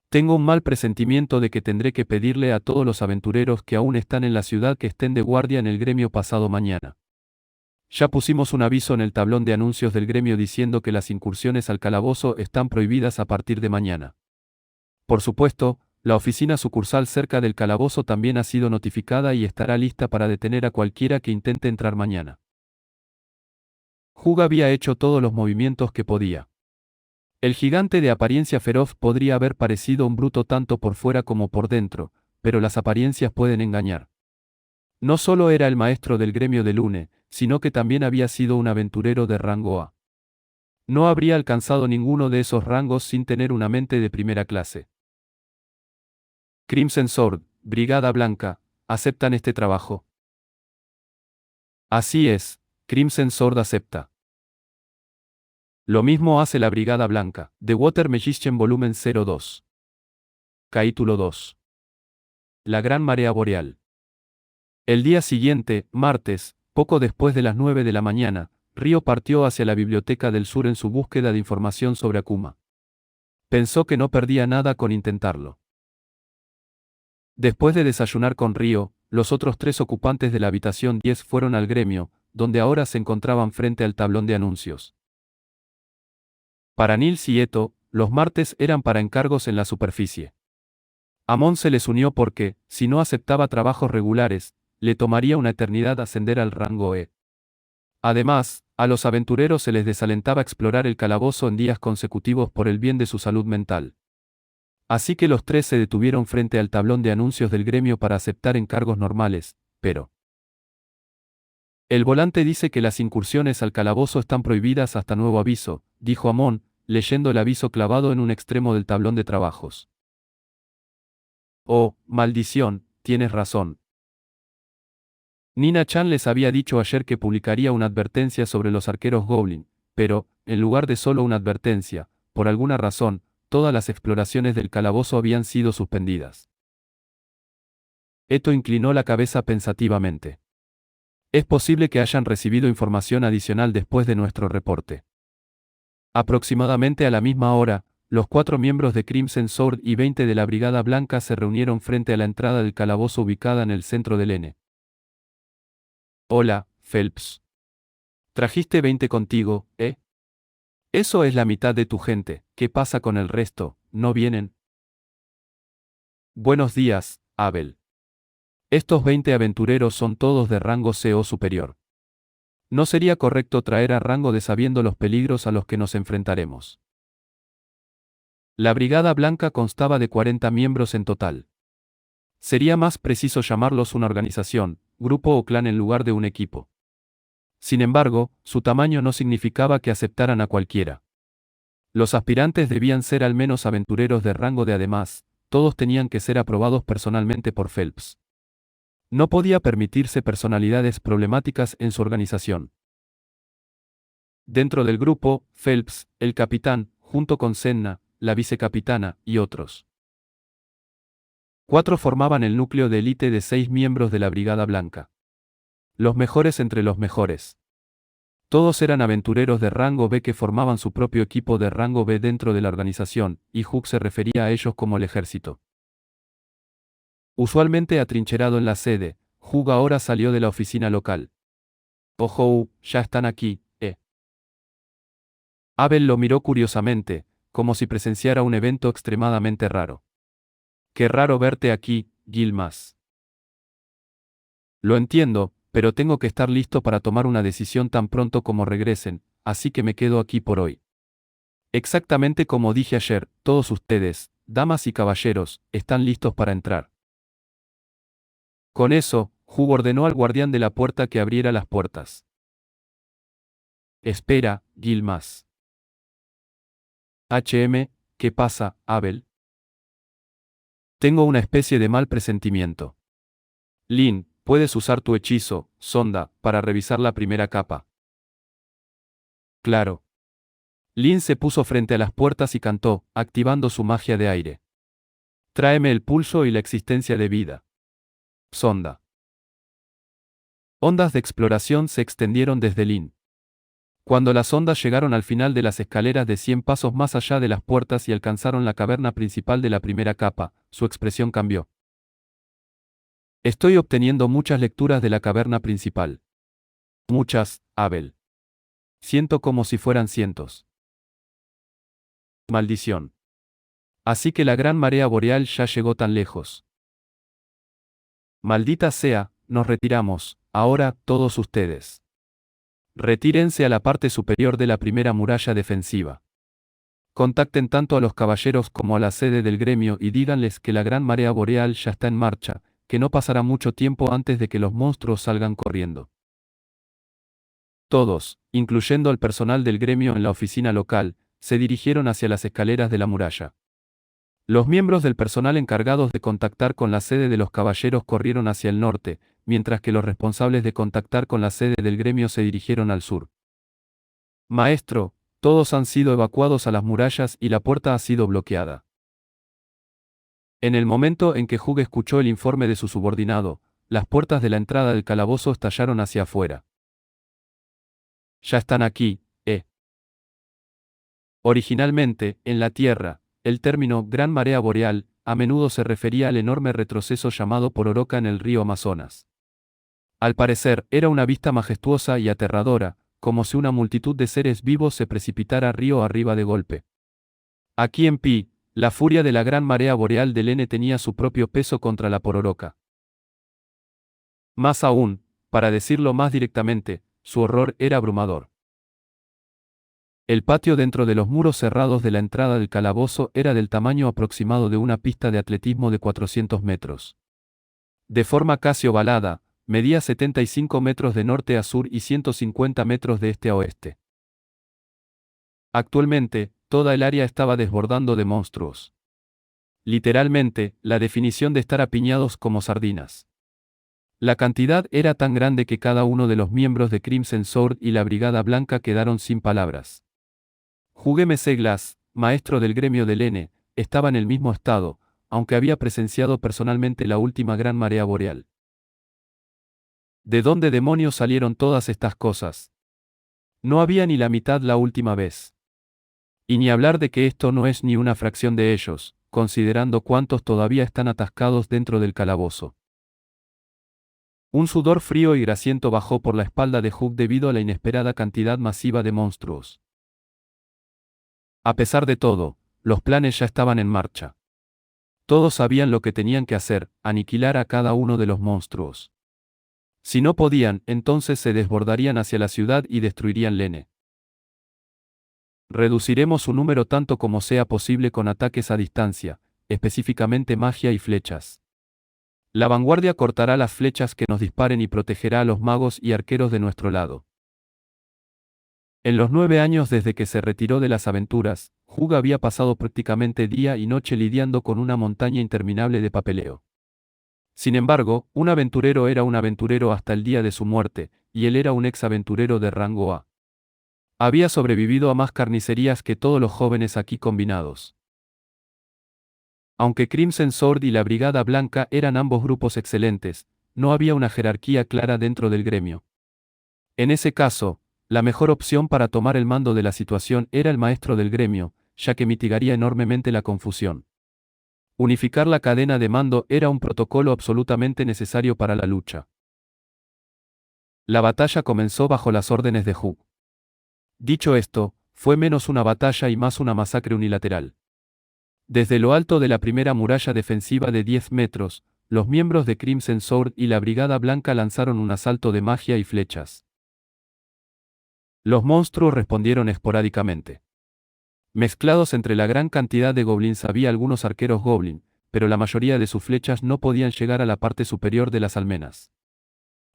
Tengo un mal presentimiento de que tendré que pedirle a todos los aventureros que aún están en la ciudad que estén de guardia en el gremio pasado mañana. Ya pusimos un aviso en el tablón de anuncios del gremio diciendo que las incursiones al calabozo están prohibidas a partir de mañana. Por supuesto, la oficina sucursal cerca del calabozo también ha sido notificada y estará lista para detener a cualquiera que intente entrar mañana. Hugh había hecho todos los movimientos que podía. El gigante de apariencia feroz podría haber parecido un bruto tanto por fuera como por dentro, pero las apariencias pueden engañar. No solo era el maestro del gremio de Lune, sino que también había sido un aventurero de rango A. No habría alcanzado ninguno de esos rangos sin tener una mente de primera clase. Crimson Sword, Brigada Blanca, ¿aceptan este trabajo? Así es, Crimson Sword acepta. Lo mismo hace la Brigada Blanca, The Water Magician Volumen 02. Capítulo 2. La Gran Marea Boreal. El día siguiente, martes, poco después de las 9 de la mañana, Ryo partió hacia la Biblioteca del Sur en su búsqueda de información sobre Akuma. Pensó que no perdía nada con intentarlo. Después de desayunar con Ryo, los otros 3 ocupantes de la habitación 10 fueron al gremio, donde ahora se encontraban frente al tablón de anuncios. Para Nils y Eto, los martes eran para encargos en la superficie. Amon se les unió porque, si no aceptaba trabajos regulares, le tomaría una eternidad ascender al rango E. Además, a los aventureros se les desalentaba explorar el calabozo en días consecutivos por el bien de su salud mental. Así que los 3 se detuvieron frente al tablón de anuncios del gremio para aceptar encargos normales, pero... El volante dice que las incursiones al calabozo están prohibidas hasta nuevo aviso, dijo Amon, leyendo el aviso clavado en un extremo del tablón de trabajos. Oh, maldición, tienes razón. Nina-chan les había dicho ayer que publicaría una advertencia sobre los arqueros Goblin, pero, en lugar de solo una advertencia, por alguna razón, todas las exploraciones del calabozo habían sido suspendidas. Eto inclinó la cabeza pensativamente. Es posible que hayan recibido información adicional después de nuestro reporte. Aproximadamente a la misma hora, los 4 miembros de Crimson Sword y 20 de la Brigada Blanca se reunieron frente a la entrada del calabozo ubicada en el centro del N. Hola, Phelps. Trajiste 20 contigo, ¿eh? Eso es la mitad de tu gente, ¿qué pasa con el resto? ¿No vienen? Buenos días, Abel. Estos 20 aventureros son todos de rango C o superior. No sería correcto traer a rango de sabiendo los peligros a los que nos enfrentaremos. La Brigada Blanca constaba de 40 miembros en total. Sería más preciso llamarlos una organización, grupo o clan en lugar de un equipo. Sin embargo, su tamaño no significaba que aceptaran a cualquiera. Los aspirantes debían ser al menos aventureros de rango de además, todos tenían que ser aprobados personalmente por Phelps. No podía permitirse personalidades problemáticas en su organización. Dentro del grupo, Phelps, el capitán, junto con Senna, la vicecapitana, y otros. 4 formaban el núcleo de élite de 6 miembros de la Brigada Blanca. Los mejores entre los mejores. Todos eran aventureros de rango B que formaban su propio equipo de rango B dentro de la organización, y Hook se refería a ellos como el ejército. Usualmente atrincherado en la sede, Hook ahora salió de la oficina local. «Ojo, ya están aquí, ¿eh?» Abel lo miró curiosamente, como si presenciara un evento extremadamente raro. «Qué raro verte aquí, Gilmas». «Lo entiendo, pero tengo que estar listo para tomar una decisión tan pronto como regresen, así que me quedo aquí por hoy». Exactamente como dije ayer, todos ustedes, damas y caballeros, están listos para entrar. Con eso, Hugh ordenó al guardián de la puerta que abriera las puertas. Espera, Gilmas. ¿Qué pasa, Abel? Tengo una especie de mal presentimiento. Lin, puedes usar tu hechizo, sonda, para revisar la primera capa. Claro. Lin se puso frente a las puertas y cantó, activando su magia de aire. Tráeme el pulso y la existencia de vida. Sonda. Ondas de exploración se extendieron desde Lin. Cuando las ondas llegaron al final de las escaleras de 100 pasos más allá de las puertas y alcanzaron la caverna principal de la primera capa, su expresión cambió. Estoy obteniendo muchas lecturas de la caverna principal. Muchas, Abel. Siento como si fueran cientos. Maldición. Así que la gran marea boreal ya llegó tan lejos. Maldita sea, nos retiramos, ahora, todos ustedes. Retírense a la parte superior de la primera muralla defensiva. Contacten tanto a los caballeros como a la sede del gremio y díganles que la gran marea boreal ya está en marcha, que no pasará mucho tiempo antes de que los monstruos salgan corriendo. Todos, incluyendo al personal del gremio en la oficina local, se dirigieron hacia las escaleras de la muralla. Los miembros del personal encargados de contactar con la sede de los caballeros corrieron hacia el norte, mientras que los responsables de contactar con la sede del gremio se dirigieron al sur. Maestro, todos han sido evacuados a las murallas y la puerta ha sido bloqueada. En el momento en que Hugh escuchó el informe de su subordinado, las puertas de la entrada del calabozo estallaron hacia afuera. Ya están aquí, ¿eh? Originalmente, en la Tierra, el término Gran Marea Boreal a menudo se refería al enorme retroceso llamado pororoca en el río Amazonas. Al parecer, era una vista majestuosa y aterradora, como si una multitud de seres vivos se precipitara río arriba de golpe. Aquí en Pi, la furia de la Gran Marea Boreal del N tenía su propio peso contra la pororoca. Más aún, para decirlo más directamente, su horror era abrumador. El patio dentro de los muros cerrados de la entrada del calabozo era del tamaño aproximado de una pista de atletismo de 400 metros. De forma casi ovalada, medía 75 metros de norte a sur y 150 metros de este a oeste. Actualmente, toda el área estaba desbordando de monstruos. Literalmente, la definición de estar apiñados como sardinas. La cantidad era tan grande que cada uno de los miembros de Crimson Sword y la Brigada Blanca quedaron sin palabras. Hugh M.C. Glass, maestro del gremio del N, estaba en el mismo estado, aunque había presenciado personalmente la última gran marea boreal. ¿De dónde demonios salieron todas estas cosas? No había ni la mitad la última vez. Y ni hablar de que esto no es ni una fracción de ellos, considerando cuántos todavía están atascados dentro del calabozo. Un sudor frío y grasiento bajó por la espalda de Hugh debido a la inesperada cantidad masiva de monstruos. A pesar de todo, los planes ya estaban en marcha. Todos sabían lo que tenían que hacer, aniquilar a cada uno de los monstruos. Si no podían, entonces se desbordarían hacia la ciudad y destruirían Lene. Reduciremos su número tanto como sea posible con ataques a distancia, específicamente magia y flechas. La vanguardia cortará las flechas que nos disparen y protegerá a los magos y arqueros de nuestro lado. En los 9 años desde que se retiró de las aventuras, Hugh había pasado prácticamente día y noche lidiando con una montaña interminable de papeleo. Sin embargo, un aventurero era un aventurero hasta el día de su muerte, y él era un ex-aventurero de rango A. Había sobrevivido a más carnicerías que todos los jóvenes aquí combinados. Aunque Crimson Sword y la Brigada Blanca eran ambos grupos excelentes, no había una jerarquía clara dentro del gremio. En ese caso, la mejor opción para tomar el mando de la situación era el maestro del gremio, ya que mitigaría enormemente la confusión. Unificar la cadena de mando era un protocolo absolutamente necesario para la lucha. La batalla comenzó bajo las órdenes de Hugh. Dicho esto, fue menos una batalla y más una masacre unilateral. Desde lo alto de la primera muralla defensiva de 10 metros, los miembros de Crimson Sword y la Brigada Blanca lanzaron un asalto de magia y flechas. Los monstruos respondieron esporádicamente. Mezclados entre la gran cantidad de goblins había algunos arqueros goblin, pero la mayoría de sus flechas no podían llegar a la parte superior de las almenas.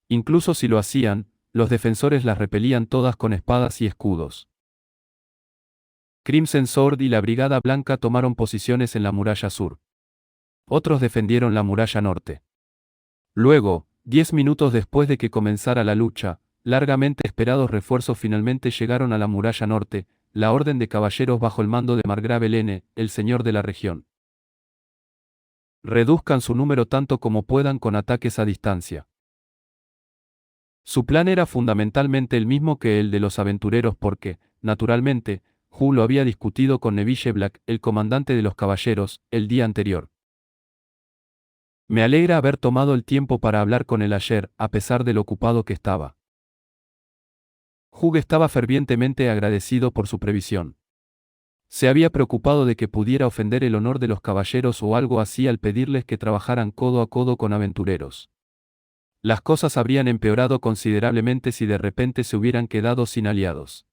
Incluso si lo hacían, los defensores las repelían todas con espadas y escudos. Crimson Sword y la Brigada Blanca tomaron posiciones en la muralla sur. Otros defendieron la muralla norte. Luego, 10 minutos después de que comenzara la lucha, largamente esperados refuerzos finalmente llegaron a la muralla norte, la orden de caballeros bajo el mando de Margrave Lene, el señor de la región. Reduzcan su número tanto como puedan con ataques a distancia. Su plan era fundamentalmente el mismo que el de los aventureros porque, naturalmente, Hugh lo había discutido con Neville Black, el comandante de los caballeros, el día anterior. Me alegra haber tomado el tiempo para hablar con él ayer, a pesar de lo ocupado que estaba. Hugh estaba fervientemente agradecido por su previsión. Se había preocupado de que pudiera ofender el honor de los caballeros o algo así al pedirles que trabajaran codo a codo con aventureros. Las cosas habrían empeorado considerablemente si de repente se hubieran quedado sin aliados.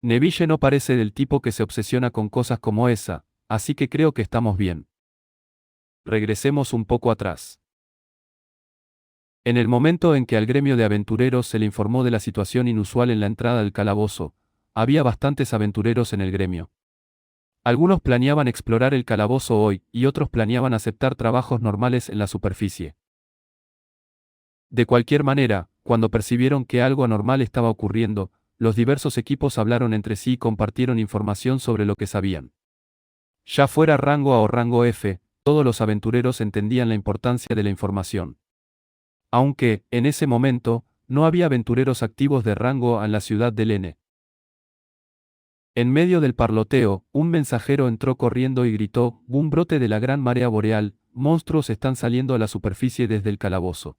Neville no parece del tipo que se obsesiona con cosas como esa, así que creo que estamos bien. regresemos un poco atrás. En el momento en que al gremio de aventureros se le informó de la situación inusual en la entrada del calabozo, había bastantes aventureros en el gremio. Algunos planeaban explorar el calabozo hoy, y otros planeaban aceptar trabajos normales en la superficie. De cualquier manera, cuando percibieron que algo anormal estaba ocurriendo, los diversos equipos hablaron entre sí y compartieron información sobre lo que sabían. Ya fuera rango A o rango F, todos los aventureros entendían la importancia de la información. Aunque, en ese momento, no había aventureros activos de rango A en la ciudad de Lene. En medio del parloteo, un mensajero entró corriendo y gritó: «Un brote de la gran marea boreal, monstruos están saliendo a la superficie desde el calabozo».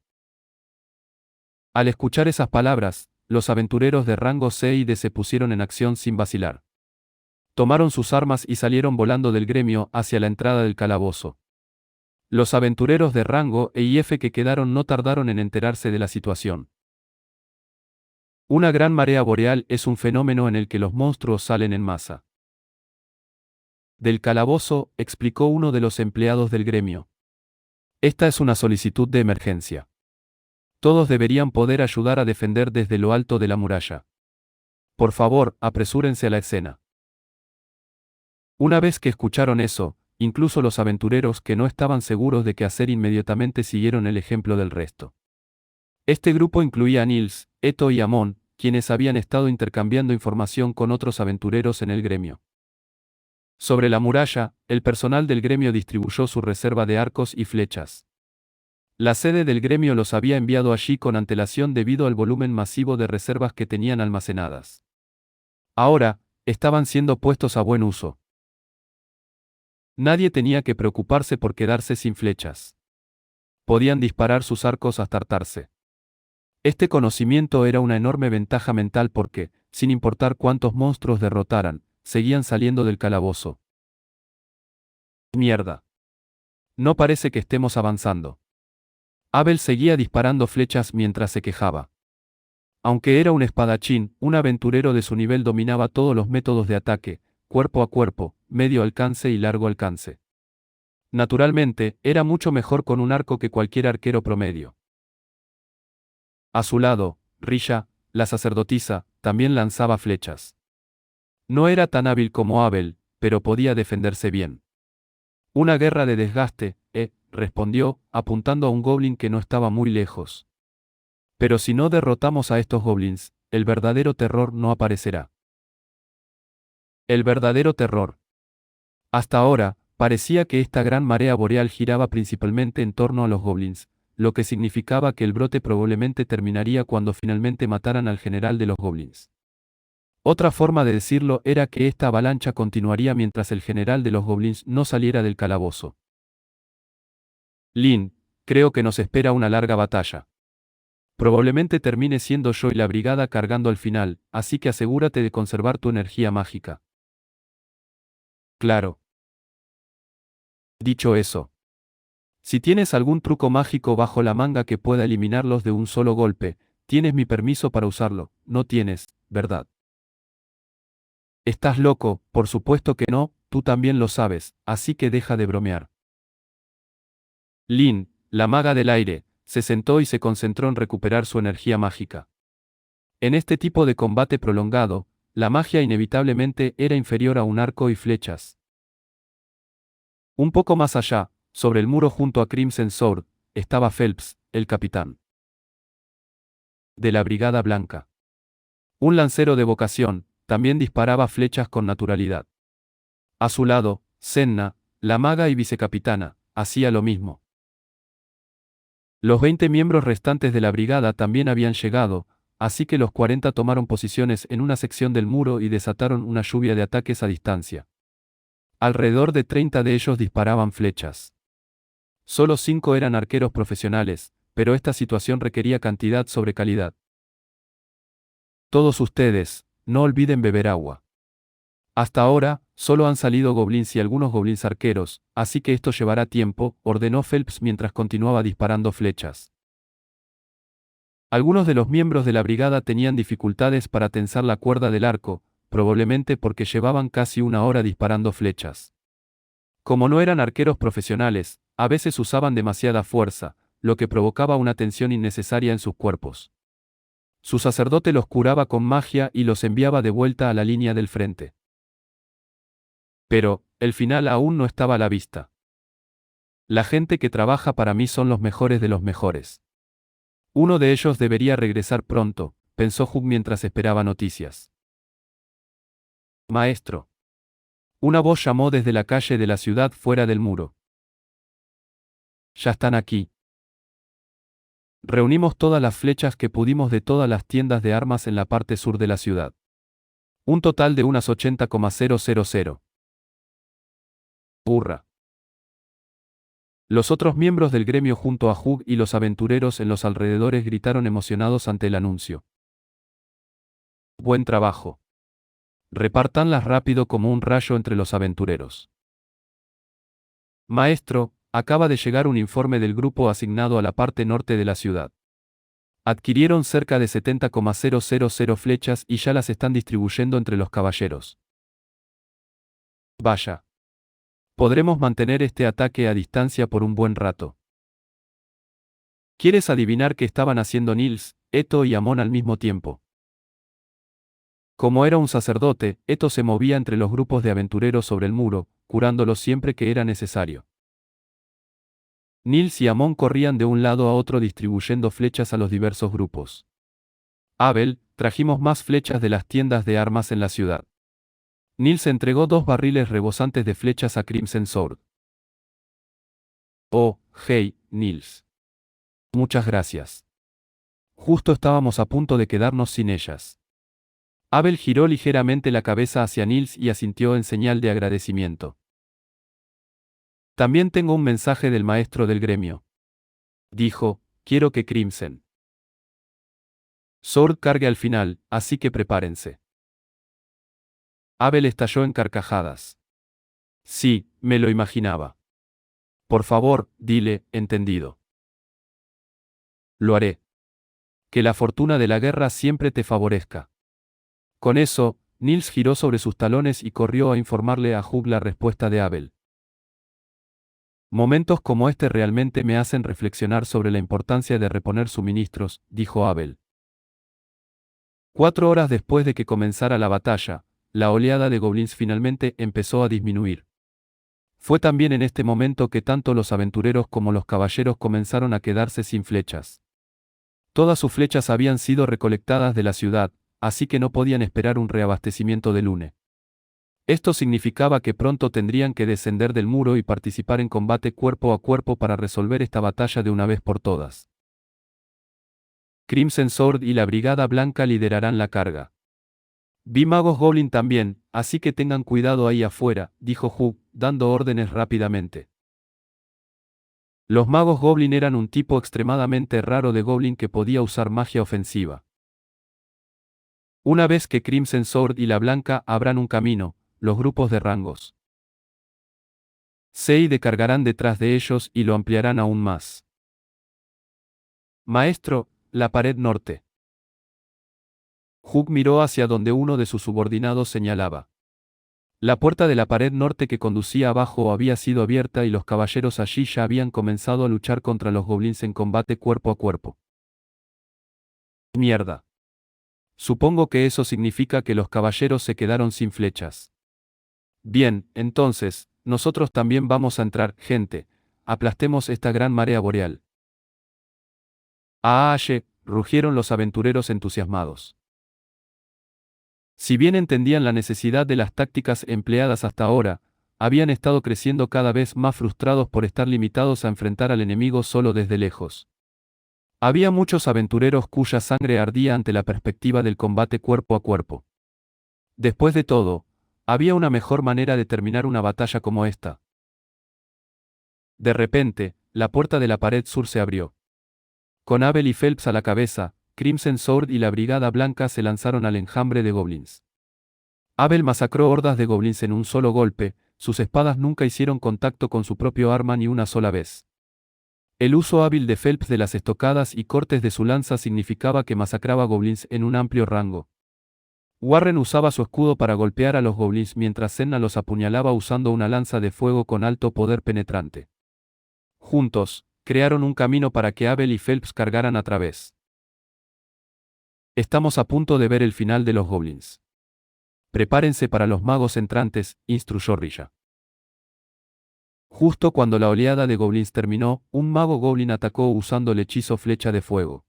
Al escuchar esas palabras, los aventureros de rango C y D se pusieron en acción sin vacilar. Tomaron sus armas y salieron volando del gremio hacia la entrada del calabozo. Los aventureros de rango E y F que quedaron no tardaron en enterarse de la situación. Una gran marea boreal es un fenómeno en el que los monstruos salen en masa. Del calabozo, explicó uno de los empleados del gremio. Esta es una solicitud de emergencia. Todos deberían poder ayudar a defender desde lo alto de la muralla. Por favor, apresúrense a la escena. Una vez que escucharon eso, incluso los aventureros que no estaban seguros de qué hacer inmediatamente siguieron el ejemplo del resto. Este grupo incluía a Nils, Eto y Amon, quienes habían estado intercambiando información con otros aventureros en el gremio. Sobre la muralla, el personal del gremio distribuyó su reserva de arcos y flechas. La sede del gremio los había enviado allí con antelación debido al volumen masivo de reservas que tenían almacenadas. Ahora, estaban siendo puestos a buen uso. Nadie tenía que preocuparse por quedarse sin flechas. Podían disparar sus arcos hasta hartarse. Este conocimiento era una enorme ventaja mental porque, sin importar cuántos monstruos derrotaran, seguían saliendo del calabozo. Mierda. No parece que estemos avanzando. Abel seguía disparando flechas mientras se quejaba. Aunque era un espadachín, un aventurero de su nivel dominaba todos los métodos de ataque, cuerpo a cuerpo, medio alcance y largo alcance. Naturalmente, era mucho mejor con un arco que cualquier arquero promedio. A su lado, Risha, la sacerdotisa, también lanzaba flechas. No era tan hábil como Abel, pero podía defenderse bien. Una guerra de desgaste, respondió, apuntando a un goblin que no estaba muy lejos. Pero si no derrotamos a estos goblins, el verdadero terror no aparecerá. El verdadero terror. Hasta ahora, parecía que esta gran marea boreal giraba principalmente en torno a los goblins, lo que significaba que el brote probablemente terminaría cuando finalmente mataran al general de los goblins. Otra forma de decirlo era que esta avalancha continuaría mientras el general de los goblins no saliera del calabozo. Lin, creo que nos espera una larga batalla. Probablemente termine siendo yo y la brigada cargando al final, así que asegúrate de conservar tu energía mágica. Claro. Dicho eso, si tienes algún truco mágico bajo la manga que pueda eliminarlos de un solo golpe, tienes mi permiso para usarlo. No tienes, ¿verdad? Estás loco, por supuesto que no, tú también lo sabes, así que deja de bromear. Lin, la maga del aire, se sentó y se concentró en recuperar su energía mágica. En este tipo de combate prolongado, la magia inevitablemente era inferior a un arco y flechas. Un poco más allá, sobre el muro junto a Crimson Sword, estaba Phelps, el capitán de la Brigada Blanca. Un lancero de vocación, también disparaba flechas con naturalidad. A su lado, Senna, la maga y vicecapitana, hacía lo mismo. Los 20 miembros restantes de la brigada también habían llegado, así que los 40 tomaron posiciones en una sección del muro y desataron una lluvia de ataques a distancia. Alrededor de 30 de ellos disparaban flechas. Solo 5 eran arqueros profesionales, pero esta situación requería cantidad sobre calidad. Todos ustedes, no olviden beber agua. Hasta ahora, solo han salido goblins y algunos goblins arqueros, así que esto llevará tiempo, ordenó Phelps mientras continuaba disparando flechas. Algunos de los miembros de la brigada tenían dificultades para tensar la cuerda del arco, probablemente porque llevaban casi una hora disparando flechas. Como no eran arqueros profesionales, a veces usaban demasiada fuerza, lo que provocaba una tensión innecesaria en sus cuerpos. Su sacerdote los curaba con magia y los enviaba de vuelta a la línea del frente. Pero, el final aún no estaba a la vista. La gente que trabaja para mí son los mejores de los mejores. Uno de ellos debería regresar pronto, pensó Hugh mientras esperaba noticias. Maestro. Una voz llamó desde la calle de la ciudad fuera del muro. Ya están aquí. Reunimos todas las flechas que pudimos de todas las tiendas de armas en la parte sur de la ciudad. Un total de unas 80,000. Hurra. Los otros miembros del gremio junto a Hugh y los aventureros en los alrededores gritaron emocionados ante el anuncio. Buen trabajo. Repártanlas rápido como un rayo entre los aventureros. Maestro, acaba de llegar un informe del grupo asignado a la parte norte de la ciudad. Adquirieron cerca de 70,000 flechas y ya las están distribuyendo entre los caballeros. Vaya. Podremos mantener este ataque a distancia por un buen rato. ¿Quieres adivinar qué estaban haciendo Nils, Eto y Amon al mismo tiempo? Como era un sacerdote, Eto se movía entre los grupos de aventureros sobre el muro, curándolos siempre que era necesario. Nils y Amon corrían de un lado a otro distribuyendo flechas a los diversos grupos. Abel, trajimos más flechas de las tiendas de armas en la ciudad. Nils entregó 2 barriles rebosantes de flechas a Crimson Sword. Oh, hey, Nils. Muchas gracias. Justo estábamos a punto de quedarnos sin ellas. Abel giró ligeramente la cabeza hacia Nils y asintió en señal de agradecimiento. También tengo un mensaje del maestro del gremio. Dijo, quiero que Crimson Sword cargue al final, así que prepárense. Abel estalló en carcajadas. Sí, me lo imaginaba. Por favor, dile, entendido. Lo haré. Que la fortuna de la guerra siempre te favorezca. Con eso, Nils giró sobre sus talones y corrió a informarle a Hugh la respuesta de Abel. Momentos como este realmente me hacen reflexionar sobre la importancia de reponer suministros, dijo Abel. 4 horas después de que comenzara la batalla, la oleada de goblins finalmente empezó a disminuir. Fue también en este momento que tanto los aventureros como los caballeros comenzaron a quedarse sin flechas. Todas sus flechas habían sido recolectadas de la ciudad, así que no podían esperar un reabastecimiento de Lune. Esto significaba que pronto tendrían que descender del muro y participar en combate cuerpo a cuerpo para resolver esta batalla de una vez por todas. Crimson Sword y la Brigada Blanca liderarán la carga. Vi magos Goblin también, así que tengan cuidado ahí afuera, dijo Hugh, dando órdenes rápidamente. Los magos Goblin eran un tipo extremadamente raro de Goblin que podía usar magia ofensiva. Una vez que Crimson Sword y la Blanca abran un camino, los grupos de rangos Seide cargarán detrás de ellos y lo ampliarán aún más. Maestro, la pared norte. Hugh miró hacia donde uno de sus subordinados señalaba. La puerta de la pared norte que conducía abajo había sido abierta y los caballeros allí ya habían comenzado a luchar contra los goblins en combate cuerpo a cuerpo. Mierda. Supongo que eso significa que los caballeros se quedaron sin flechas. Bien, entonces, nosotros también vamos a entrar, gente. Aplastemos esta gran marea boreal. ¡Aaye! Rugieron los aventureros entusiasmados. Si bien entendían la necesidad de las tácticas empleadas hasta ahora, habían estado creciendo cada vez más frustrados por estar limitados a enfrentar al enemigo solo desde lejos. Había muchos aventureros cuya sangre ardía ante la perspectiva del combate cuerpo a cuerpo. Después de todo, había una mejor manera de terminar una batalla como esta. De repente, la puerta de la pared sur se abrió. Con Abel y Phelps a la cabeza, Crimson Sword y la Brigada Blanca se lanzaron al enjambre de goblins. Abel masacró hordas de goblins en un solo golpe, sus espadas nunca hicieron contacto con su propio arma ni una sola vez. El uso hábil de Phelps de las estocadas y cortes de su lanza significaba que masacraba goblins en un amplio rango. Warren usaba su escudo para golpear a los goblins mientras Senna los apuñalaba usando una lanza de fuego con alto poder penetrante. Juntos, crearon un camino para que Abel y Phelps cargaran a través. Estamos a punto de ver el final de los goblins. Prepárense para los magos entrantes, instruyó Risha. Justo cuando la oleada de goblins terminó, un mago goblin atacó usando el hechizo flecha de fuego.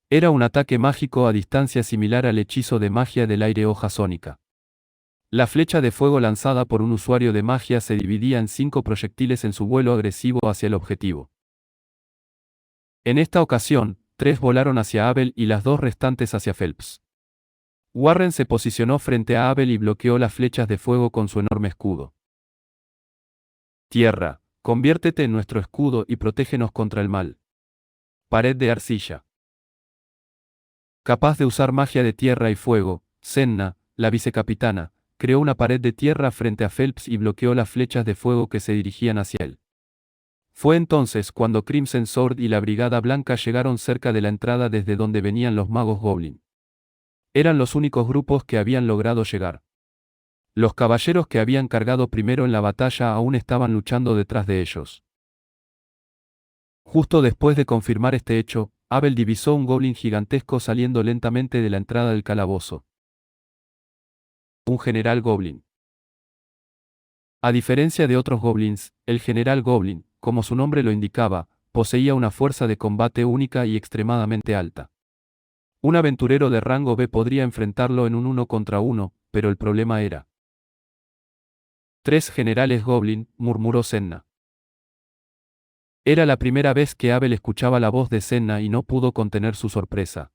Era un ataque mágico a distancia similar al hechizo de magia del aire hoja sónica. La flecha de fuego lanzada por un usuario de magia se dividía en 5 proyectiles en su vuelo agresivo hacia el objetivo. En esta ocasión, 3 volaron hacia Abel y las 2 restantes hacia Phelps. Warren se posicionó frente a Abel y bloqueó las flechas de fuego con su enorme escudo. Tierra, conviértete en nuestro escudo y protégenos contra el mal. Pared de arcilla. Capaz de usar magia de tierra y fuego, Senna, la vicecapitana, creó una pared de tierra frente a Phelps y bloqueó las flechas de fuego que se dirigían hacia él. Fue entonces cuando Crimson Sword y la Brigada Blanca llegaron cerca de la entrada desde donde venían los magos Goblin. Eran los únicos grupos que habían logrado llegar. Los caballeros que habían cargado primero en la batalla aún estaban luchando detrás de ellos. Justo después de confirmar este hecho, Abel divisó un goblin gigantesco saliendo lentamente de la entrada del calabozo. Un general goblin. A diferencia de otros goblins, el general goblin, como su nombre lo indicaba, poseía una fuerza de combate única y extremadamente alta. Un aventurero de rango B podría enfrentarlo en un 1 contra 1, pero el problema era 3 generales goblin, murmuró Senna. Era la primera vez que Abel escuchaba la voz de Senna y no pudo contener su sorpresa.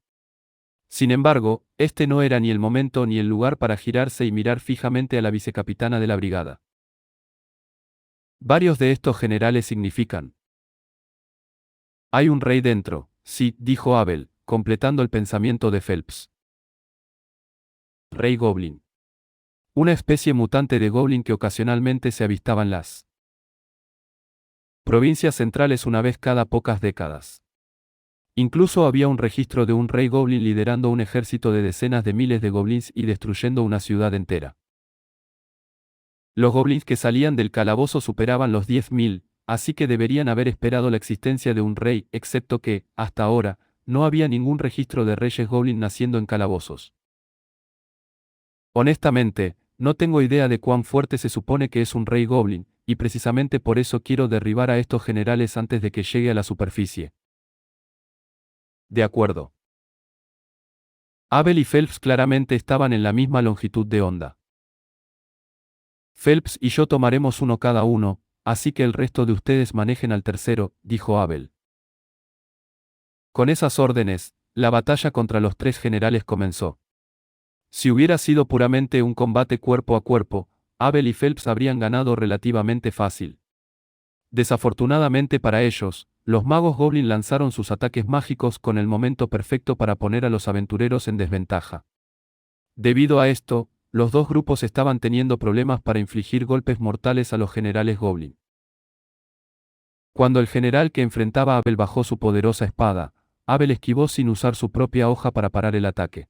Sin embargo, este no era ni el momento ni el lugar para girarse y mirar fijamente a la vicecapitana de la brigada. Varios de estos generales significan. Hay un rey dentro, sí, dijo Abel, completando el pensamiento de Phelps. Rey Goblin. Una especie mutante de goblin que ocasionalmente se avistaba en las provincias centrales una vez cada pocas décadas. Incluso había un registro de un rey goblin liderando un ejército de decenas de miles de goblins y destruyendo una ciudad entera. Los goblins que salían del calabozo superaban los 10.000, así que deberían haber esperado la existencia de un rey, excepto que, hasta ahora, no había ningún registro de reyes goblin naciendo en calabozos. Honestamente, no tengo idea de cuán fuerte se supone que es un rey goblin, y precisamente por eso quiero derribar a estos generales antes de que llegue a la superficie. De acuerdo. Abel y Phelps claramente estaban en la misma longitud de onda. Phelps y yo tomaremos uno cada uno, así que el resto de ustedes manejen al tercero, dijo Abel. Con esas órdenes, la batalla contra los 3 generales comenzó. Si hubiera sido puramente un combate cuerpo a cuerpo, Abel y Phelps habrían ganado relativamente fácil. Desafortunadamente para ellos, los magos Goblin lanzaron sus ataques mágicos con el momento perfecto para poner a los aventureros en desventaja. Debido a esto, los 2 grupos estaban teniendo problemas para infligir golpes mortales a los generales Goblin. Cuando el general que enfrentaba a Abel bajó su poderosa espada, Abel esquivó sin usar su propia hoja para parar el ataque.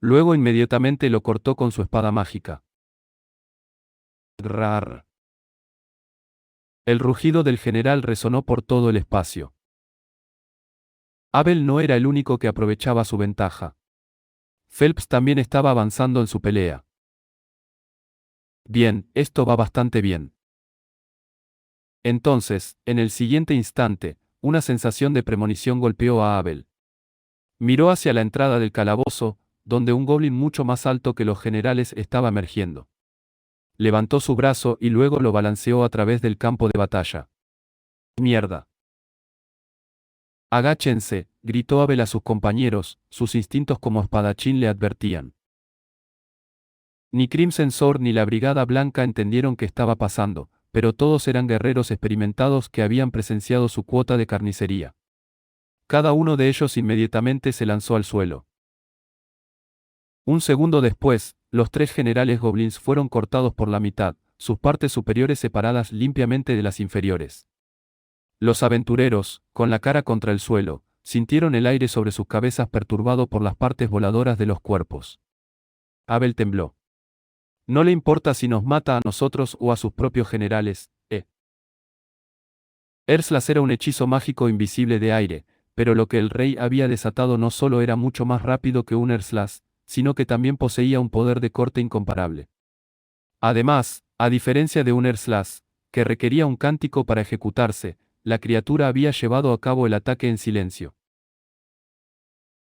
Luego inmediatamente lo cortó con su espada mágica. Rar. El rugido del general resonó por todo el espacio. Abel no era el único que aprovechaba su ventaja. Phelps también estaba avanzando en su pelea. Bien, esto va bastante bien. Entonces, en el siguiente instante, una sensación de premonición golpeó a Abel. Miró hacia la entrada del calabozo, donde un goblin mucho más alto que los generales estaba emergiendo. Levantó su brazo y luego lo balanceó a través del campo de batalla. ¡Mierda! Agáchense, gritó Abel a sus compañeros, sus instintos como espadachín le advertían. Ni Crimson Sword ni la Brigada Blanca entendieron qué estaba pasando, pero todos eran guerreros experimentados que habían presenciado su cuota de carnicería. Cada uno de ellos inmediatamente se lanzó al suelo. Un segundo después, los 3 generales goblins fueron cortados por la mitad, sus partes superiores separadas limpiamente de las inferiores. Los aventureros, con la cara contra el suelo, sintieron el aire sobre sus cabezas perturbado por las partes voladoras de los cuerpos. Abel tembló. No le importa si nos mata a nosotros o a sus propios generales, Erslas era un hechizo mágico invisible de aire, pero lo que el rey había desatado no solo era mucho más rápido que un Erslas, sino que también poseía un poder de corte incomparable. Además, a diferencia de un Erslas, que requería un cántico para ejecutarse, la criatura había llevado a cabo el ataque en silencio.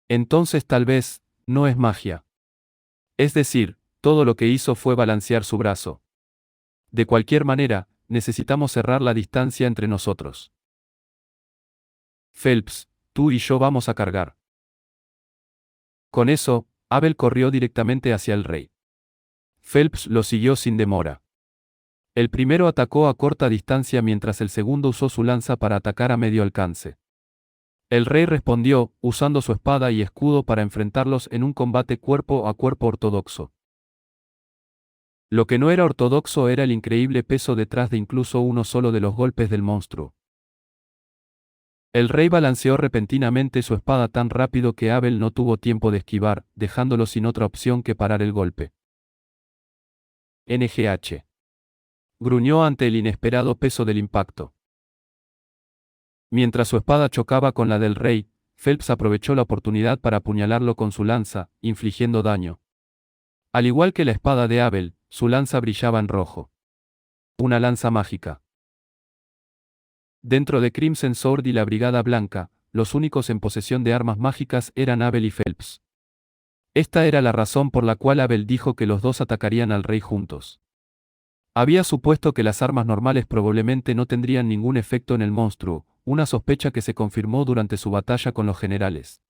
Entonces tal vez, no es magia. Es decir, todo lo que hizo fue balancear su brazo. De cualquier manera, necesitamos cerrar la distancia entre nosotros. Phelps, tú y yo vamos a cargar. Con eso, Abel corrió directamente hacia el rey. Phelps lo siguió sin demora. El primero atacó a corta distancia mientras el segundo usó su lanza para atacar a medio alcance. El rey respondió, usando su espada y escudo para enfrentarlos en un combate cuerpo a cuerpo ortodoxo. Lo que no era ortodoxo era el increíble peso detrás de incluso uno solo de los golpes del monstruo. El rey balanceó repentinamente su espada tan rápido que Abel no tuvo tiempo de esquivar, dejándolo sin otra opción que parar el golpe. NGH. Gruñó ante el inesperado peso del impacto. Mientras su espada chocaba con la del rey, Phelps aprovechó la oportunidad para apuñalarlo con su lanza, infligiendo daño. Al igual que la espada de Abel, su lanza brillaba en rojo. Una lanza mágica. Dentro de Crimson Sword y la Brigada Blanca, los únicos en posesión de armas mágicas eran Abel y Phelps. Esta era la razón por la cual Abel dijo que los dos atacarían al rey juntos. Había supuesto que las armas normales probablemente no tendrían ningún efecto en el monstruo, una sospecha que se confirmó durante su batalla con los generales.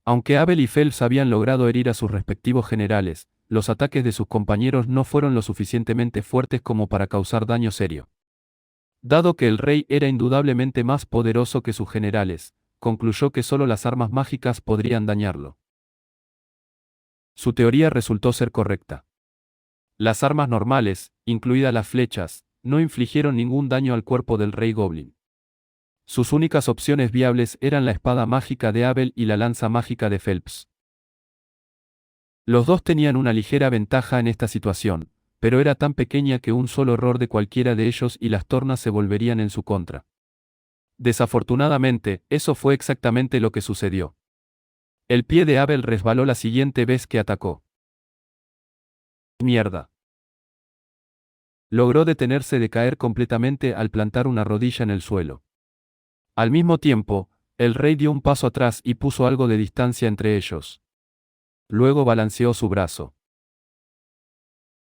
Aunque Abel y Phelps habían logrado herir a sus respectivos generales, los ataques de sus compañeros no fueron lo suficientemente fuertes como para causar daño serio. Dado que el rey era indudablemente más poderoso que sus generales, concluyó que solo las armas mágicas podrían dañarlo. Su teoría resultó ser correcta. Las armas normales, incluidas las flechas, no infligieron ningún daño al cuerpo del rey Goblin. Sus únicas opciones viables eran la espada mágica de Abel y la lanza mágica de Phelps. Los dos tenían una ligera ventaja en esta situación, pero era tan pequeña que un solo error de cualquiera de ellos y las tornas se volverían en su contra. Desafortunadamente, eso fue exactamente lo que sucedió. El pie de Abel resbaló la siguiente vez que atacó. Mierda. Logró detenerse de caer completamente al plantar una rodilla en el suelo. Al mismo tiempo, el rey dio un paso atrás y puso algo de distancia entre ellos. Luego balanceó su brazo.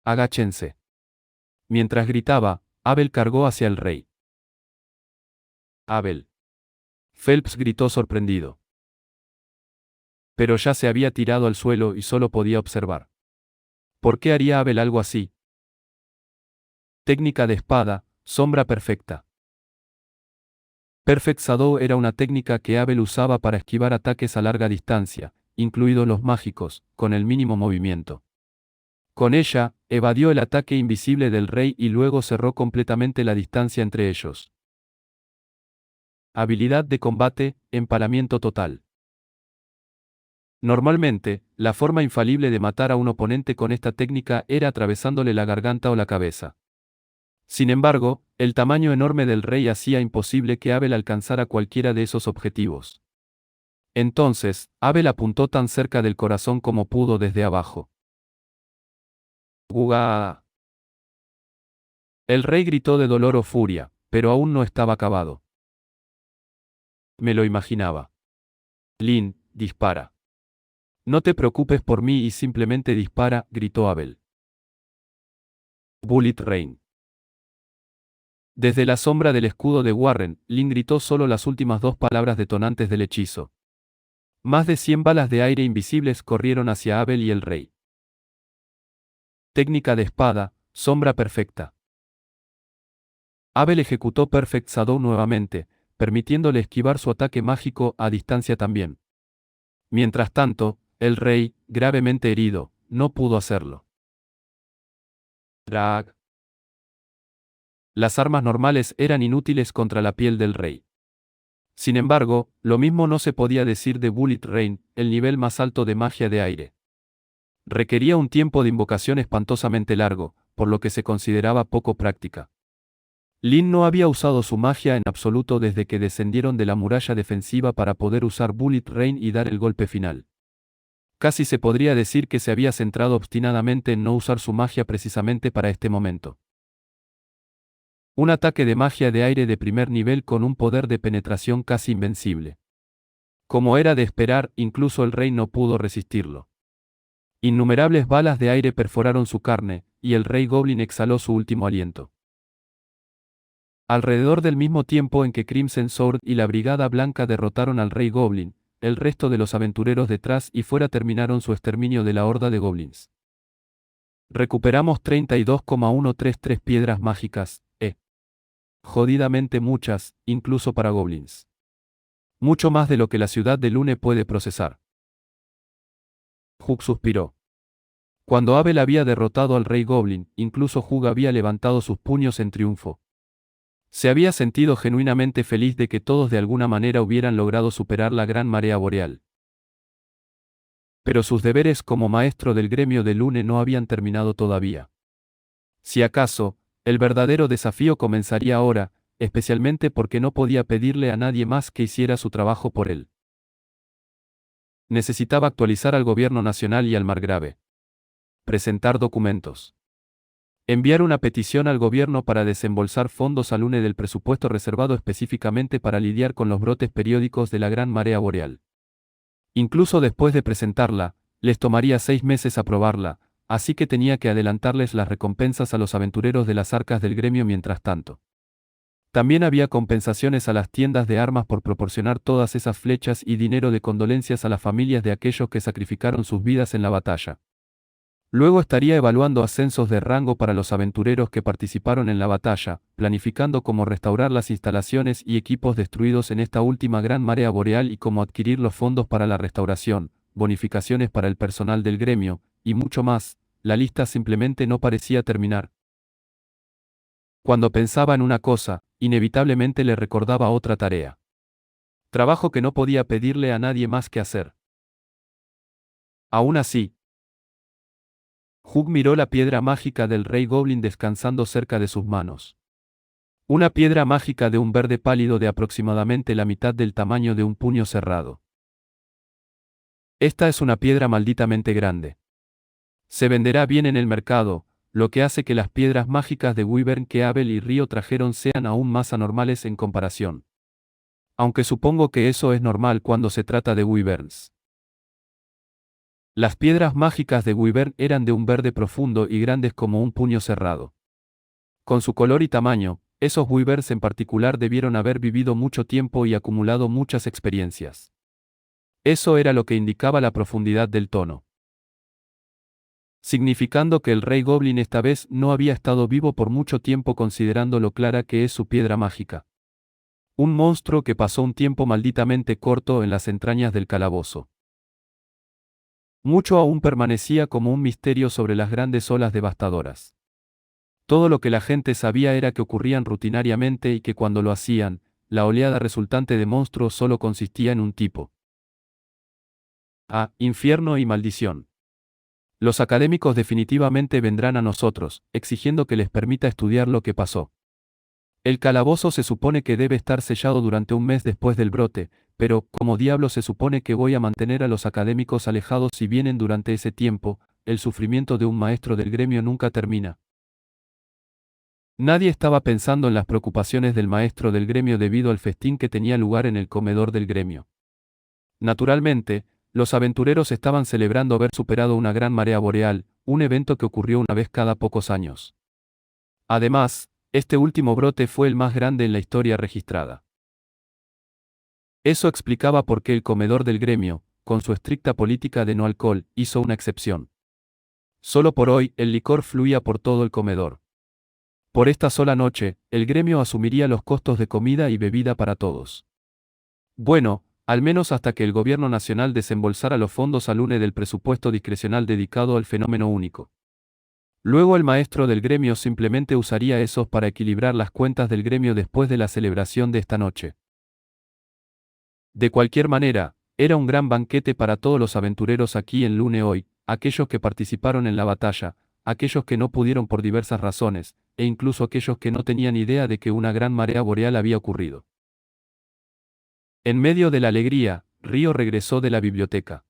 Agáchense. Mientras gritaba, Abel cargó hacia el rey. Abel. Phelps gritó sorprendido. Pero ya se había tirado al suelo y solo podía observar. ¿Por qué haría Abel algo así? Técnica de espada, sombra perfecta. Perfect Shadow era una técnica que Abel usaba para esquivar ataques a larga distancia, incluidos los mágicos, con el mínimo movimiento. Con ella, evadió el ataque invisible del rey y luego cerró completamente la distancia entre ellos. Habilidad de combate, empalamiento total. Normalmente, la forma infalible de matar a un oponente con esta técnica era atravesándole la garganta o la cabeza. Sin embargo, el tamaño enorme del rey hacía imposible que Abel alcanzara cualquiera de esos objetivos. Entonces, Abel apuntó tan cerca del corazón como pudo desde abajo. ¡Guau! El rey gritó de dolor o furia, pero aún no estaba acabado. Me lo imaginaba. Lynn, dispara. No te preocupes por mí y simplemente dispara, gritó Abel. Bullet Rain. Desde la sombra del escudo de Warren, Lynn gritó solo las últimas dos palabras detonantes del hechizo. Más de 100 balas de aire invisibles corrieron hacia Abel y el rey. Técnica de espada, sombra perfecta. Abel ejecutó Perfect Shadow nuevamente, permitiéndole esquivar su ataque mágico a distancia también. Mientras tanto, el rey, gravemente herido, no pudo hacerlo. Drag. Las armas normales eran inútiles contra la piel del rey. Sin embargo, lo mismo no se podía decir de Bullet Rain, el nivel más alto de magia de aire. Requería un tiempo de invocación espantosamente largo, por lo que se consideraba poco práctica. Lin no había usado su magia en absoluto desde que descendieron de la muralla defensiva para poder usar Bullet Rain y dar el golpe final. Casi se podría decir que se había centrado obstinadamente en no usar su magia precisamente para este momento. Un ataque de magia de aire de primer nivel con un poder de penetración casi invencible. Como era de esperar, incluso el rey no pudo resistirlo. Innumerables balas de aire perforaron su carne, y el rey Goblin exhaló su último aliento. Alrededor del mismo tiempo en que Crimson Sword y la Brigada Blanca derrotaron al rey Goblin, el resto de los aventureros detrás y fuera terminaron su exterminio de la horda de goblins. Recuperamos 32,133 piedras mágicas, jodidamente muchas, incluso para goblins. Mucho más de lo que la ciudad de Lune puede procesar. Hug suspiró. Cuando Abel había derrotado al rey Goblin, incluso Hug había levantado sus puños en triunfo. Se había sentido genuinamente feliz de que todos de alguna manera hubieran logrado superar la gran marea boreal. Pero sus deberes como maestro del gremio de Lune no habían terminado todavía. Si acaso, el verdadero desafío comenzaría ahora, especialmente porque no podía pedirle a nadie más que hiciera su trabajo por él. Necesitaba actualizar al gobierno nacional y al margrave. Presentar documentos. Enviar una petición al gobierno para desembolsar fondos al Lune del presupuesto reservado específicamente para lidiar con los brotes periódicos de la gran marea boreal. Incluso después de presentarla, les tomaría 6 meses aprobarla, así que tenía que adelantarles las recompensas a los aventureros de las arcas del gremio mientras tanto. También había compensaciones a las tiendas de armas por proporcionar todas esas flechas y dinero de condolencias a las familias de aquellos que sacrificaron sus vidas en la batalla. Luego estaría evaluando ascensos de rango para los aventureros que participaron en la batalla, planificando cómo restaurar las instalaciones y equipos destruidos en esta última gran marea boreal y cómo adquirir los fondos para la restauración, bonificaciones para el personal del gremio, y mucho más. La lista simplemente no parecía terminar. Cuando pensaba en una cosa, inevitablemente le recordaba otra tarea. Trabajo que no podía pedirle a nadie más que hacer. Aún así, Hug miró la piedra mágica del rey Goblin descansando cerca de sus manos. Una piedra mágica de un verde pálido de aproximadamente la mitad del tamaño de un puño cerrado. Esta es una piedra malditamente grande. Se venderá bien en el mercado, lo que hace que las piedras mágicas de Wyvern que Abel y Río trajeron sean aún más anormales en comparación. Aunque supongo que eso es normal cuando se trata de Wyverns. Las piedras mágicas de Wyvern eran de un verde profundo y grandes como un puño cerrado. Con su color y tamaño, esos Wyverns en particular debieron haber vivido mucho tiempo y acumulado muchas experiencias. Eso era lo que indicaba la profundidad del tono. Significando que el rey Goblin esta vez no había estado vivo por mucho tiempo considerando lo clara que es su piedra mágica. Un monstruo que pasó un tiempo malditamente corto en las entrañas del calabozo. Mucho aún permanecía como un misterio sobre las grandes olas devastadoras. Todo lo que la gente sabía era que ocurrían rutinariamente y que cuando lo hacían, la oleada resultante de monstruos solo consistía en un tipo. Infierno y maldición. Los académicos definitivamente vendrán a nosotros, exigiendo que les permita estudiar lo que pasó. El calabozo se supone que debe estar sellado durante un mes después del brote, pero, ¿cómo diablos se supone que voy a mantener a los académicos alejados si vienen durante ese tiempo? El sufrimiento de un maestro del gremio nunca termina. Nadie estaba pensando en las preocupaciones del maestro del gremio debido al festín que tenía lugar en el comedor del gremio. Naturalmente, los aventureros estaban celebrando haber superado una gran marea boreal, un evento que ocurrió una vez cada pocos años. Además, este último brote fue el más grande en la historia registrada. Eso explicaba por qué el comedor del gremio, con su estricta política de no alcohol, hizo una excepción. Solo por hoy, el licor fluía por todo el comedor. Por esta sola noche, el gremio asumiría los costos de comida y bebida para todos. Bueno, al menos hasta que el gobierno nacional desembolsara los fondos al Lune del presupuesto discrecional dedicado al fenómeno único. Luego el maestro del gremio simplemente usaría esos para equilibrar las cuentas del gremio después de la celebración de esta noche. De cualquier manera, era un gran banquete para todos los aventureros aquí en Lune hoy, aquellos que participaron en la batalla, aquellos que no pudieron por diversas razones, e incluso aquellos que no tenían idea de que una gran marea boreal había ocurrido. En medio de la alegría, Río regresó de la biblioteca.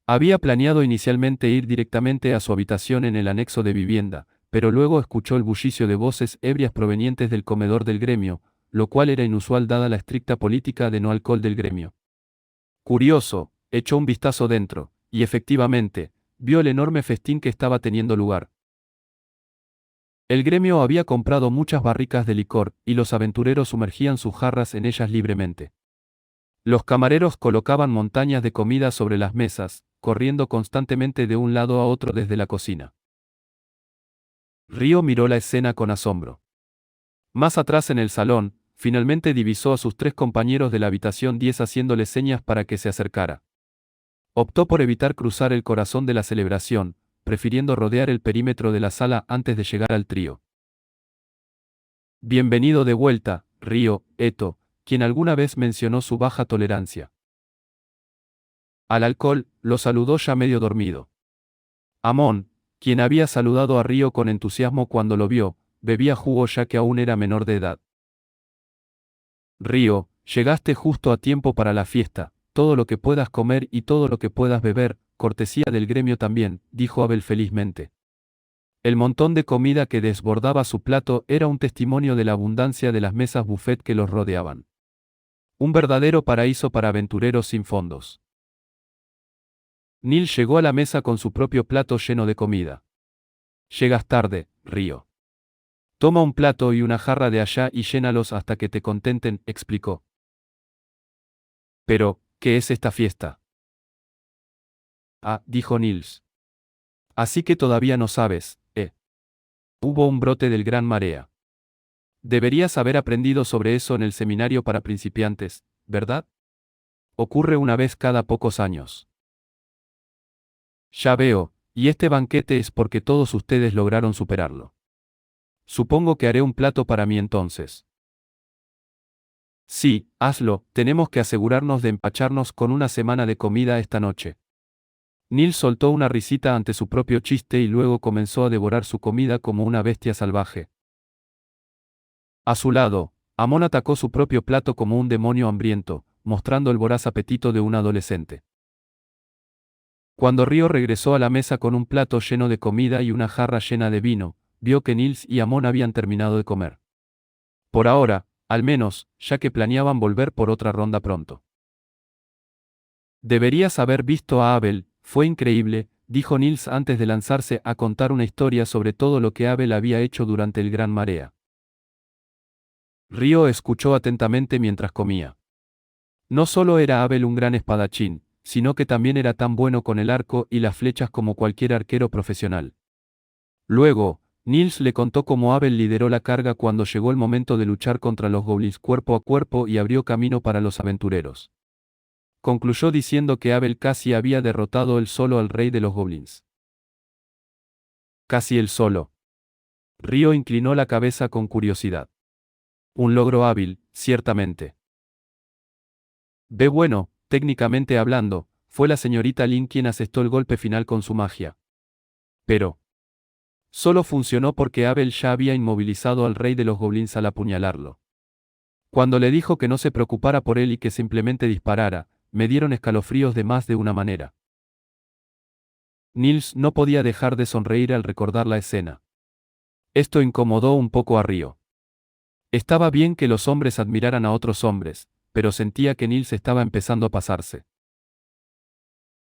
Había planeado inicialmente ir directamente a su habitación en el anexo de vivienda, pero luego escuchó el bullicio de voces ebrias provenientes del comedor del gremio, lo cual era inusual dada la estricta política de no alcohol del gremio. Curioso, echó un vistazo dentro, y efectivamente, vio el enorme festín que estaba teniendo lugar. El gremio había comprado muchas barricas de licor, y los aventureros sumergían sus jarras en ellas libremente. Los camareros colocaban montañas de comida sobre las mesas, corriendo constantemente de un lado a otro desde la cocina. Río miró la escena con asombro. Más atrás en el salón, finalmente divisó a sus 3 compañeros de la habitación 10 haciéndole señas para que se acercara. Optó por evitar cruzar el corazón de la celebración, prefiriendo rodear el perímetro de la sala antes de llegar al trío. Bienvenido de vuelta, Río, Eto, quien alguna vez mencionó su baja tolerancia al alcohol, lo saludó ya medio dormido. Amon, quien había saludado a Río con entusiasmo cuando lo vio, bebía jugo ya que aún era menor de edad. Río, llegaste justo a tiempo para la fiesta, todo lo que puedas comer y todo lo que puedas beber, cortesía del gremio también, dijo Abel felizmente. El montón de comida que desbordaba su plato era un testimonio de la abundancia de las mesas buffet que los rodeaban. Un verdadero paraíso para aventureros sin fondos. Neil llegó a la mesa con su propio plato lleno de comida. Llegas tarde, Río. Toma un plato y una jarra de allá y llénalos hasta que te contenten, explicó. Pero, ¿qué es esta fiesta? Ah, dijo Nils. Así que todavía no sabes, ¿eh? Hubo un brote del Gran Marea. Deberías haber aprendido sobre eso en el seminario para principiantes, ¿verdad? Ocurre una vez cada pocos años. Ya veo, y este banquete es porque todos ustedes lograron superarlo. Supongo que haré un plato para mí entonces. Sí, hazlo, tenemos que asegurarnos de empacharnos con una semana de comida esta noche. Neil soltó una risita ante su propio chiste y luego comenzó a devorar su comida como una bestia salvaje. A su lado, Amon atacó su propio plato como un demonio hambriento, mostrando el voraz apetito de un adolescente. Cuando Río regresó a la mesa con un plato lleno de comida y una jarra llena de vino, vio que Nils y Amon habían terminado de comer. Por ahora, al menos, ya que planeaban volver por otra ronda pronto. Deberías haber visto a Abel, fue increíble, dijo Nils antes de lanzarse a contar una historia sobre todo lo que Abel había hecho durante el Gran Marea. Río escuchó atentamente mientras comía. No solo era Abel un gran espadachín, sino que también era tan bueno con el arco y las flechas como cualquier arquero profesional. Luego, Nils le contó cómo Abel lideró la carga cuando llegó el momento de luchar contra los goblins cuerpo a cuerpo y abrió camino para los aventureros. Concluyó diciendo que Abel casi había derrotado él solo al rey de los goblins. Casi él solo. Río inclinó la cabeza con curiosidad. Un logro hábil, ciertamente. Bueno, técnicamente hablando, fue la señorita Lin quien asestó el golpe final con su magia. Pero solo funcionó porque Abel ya había inmovilizado al rey de los goblins al apuñalarlo. Cuando le dijo que no se preocupara por él y que simplemente disparara, me dieron escalofríos de más de una manera. Nils no podía dejar de sonreír al recordar la escena. Esto incomodó un poco a Río. Estaba bien que los hombres admiraran a otros hombres, pero sentía que Nils estaba empezando a pasarse.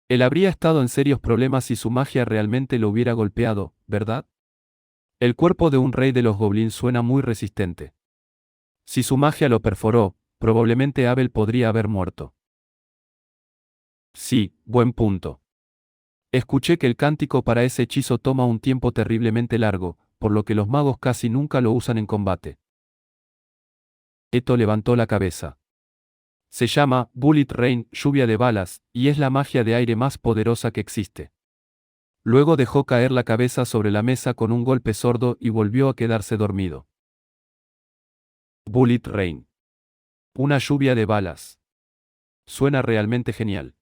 Él habría estado en serios problemas si su magia realmente lo hubiera golpeado, ¿verdad? El cuerpo de un rey de los goblins suena muy resistente. Si su magia lo perforó, probablemente Abel podría haber muerto. Sí, buen punto. Escuché que el cántico para ese hechizo toma un tiempo terriblemente largo, por lo que los magos casi nunca lo usan en combate. Eto levantó la cabeza. Se llama Bullet Rain, lluvia de balas, y es la magia de aire más poderosa que existe. Luego dejó caer la cabeza sobre la mesa con un golpe sordo y volvió a quedarse dormido. Bullet Rain. Una lluvia de balas. Suena realmente genial.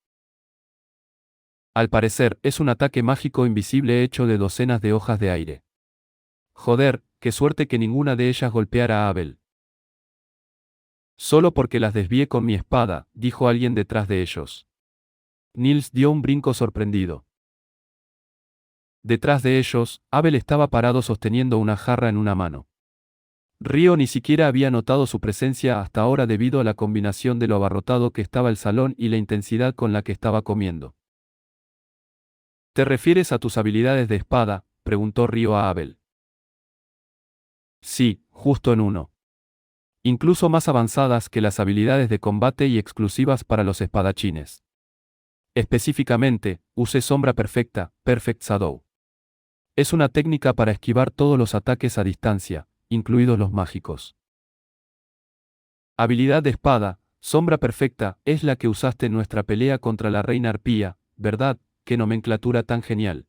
Al parecer, es un ataque mágico invisible hecho de docenas de hojas de aire. Joder, qué suerte que ninguna de ellas golpeara a Abel. Solo porque las desvié con mi espada, dijo alguien detrás de ellos. Nils dio un brinco sorprendido. Detrás de ellos, Abel estaba parado sosteniendo una jarra en una mano. Río ni siquiera había notado su presencia hasta ahora debido a la combinación de lo abarrotado que estaba el salón y la intensidad con la que estaba comiendo. ¿Te refieres a tus habilidades de espada?, preguntó Río a Abel. Sí, justo en uno. Incluso más avanzadas que las habilidades de combate y exclusivas para los espadachines. Específicamente, usé sombra perfecta, Perfect Shadow. Es una técnica para esquivar todos los ataques a distancia, incluidos los mágicos. Habilidad de espada, sombra perfecta, es la que usaste en nuestra pelea contra la reina arpía, ¿verdad? ¡Qué nomenclatura tan genial!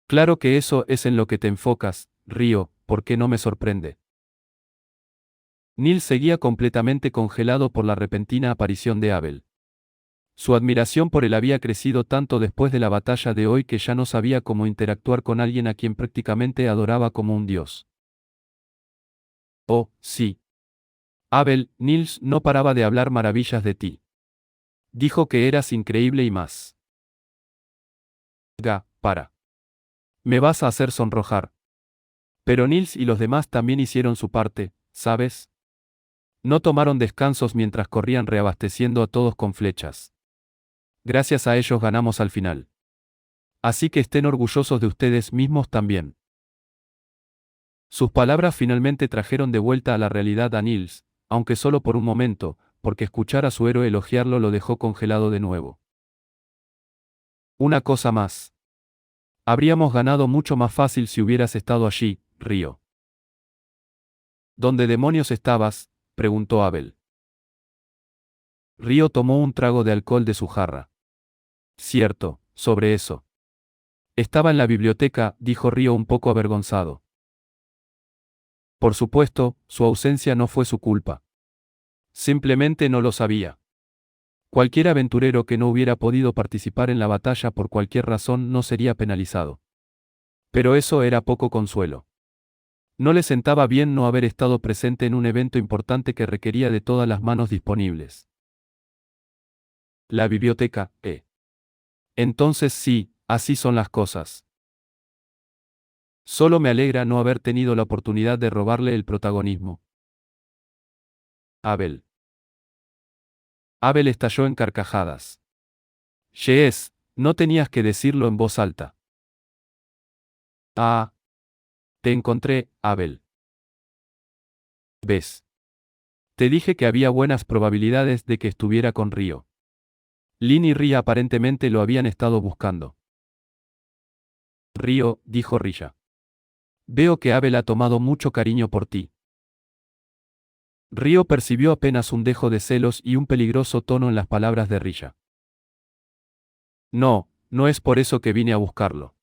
Claro que eso es en lo que te enfocas, Río, ¿por qué no me sorprende? Nils seguía completamente congelado por la repentina aparición de Abel. Su admiración por él había crecido tanto después de la batalla de hoy que ya no sabía cómo interactuar con alguien a quien prácticamente adoraba como un dios. Oh, sí. Abel, Nils no paraba de hablar maravillas de ti. Dijo que eras increíble y más. Para. Me vas a hacer sonrojar. Pero Nils y los demás también hicieron su parte, ¿sabes? No tomaron descansos mientras corrían reabasteciendo a todos con flechas. Gracias a ellos ganamos al final. Así que estén orgullosos de ustedes mismos también. Sus palabras finalmente trajeron de vuelta a la realidad a Nils, aunque solo por un momento, porque escuchar a su héroe elogiarlo lo dejó congelado de nuevo. Una cosa más. Habríamos ganado mucho más fácil si hubieras estado allí, Río. ¿Dónde demonios estabas?, preguntó Abel. Río tomó un trago de alcohol de su jarra. Cierto, sobre eso. Estaba en la biblioteca, dijo Río un poco avergonzado. Por supuesto, su ausencia no fue su culpa. Simplemente no lo sabía. Cualquier aventurero que no hubiera podido participar en la batalla por cualquier razón no sería penalizado. Pero eso era poco consuelo. No le sentaba bien no haber estado presente en un evento importante que requería de todas las manos disponibles. La biblioteca, Entonces sí, así son las cosas. Solo me alegra no haber tenido la oportunidad de robarle el protagonismo. Abel. Abel estalló en carcajadas. Jees, no tenías que decirlo en voz alta. Ah. Te encontré, Abel. ¿Ves? Te dije que había buenas probabilidades de que estuviera con Río. Lin y Ria aparentemente lo habían estado buscando. Río, dijo Rilla. Veo que Abel ha tomado mucho cariño por ti. Río percibió apenas un dejo de celos y un peligroso tono en las palabras de Rilla. No, no es por eso que vine a buscarlo.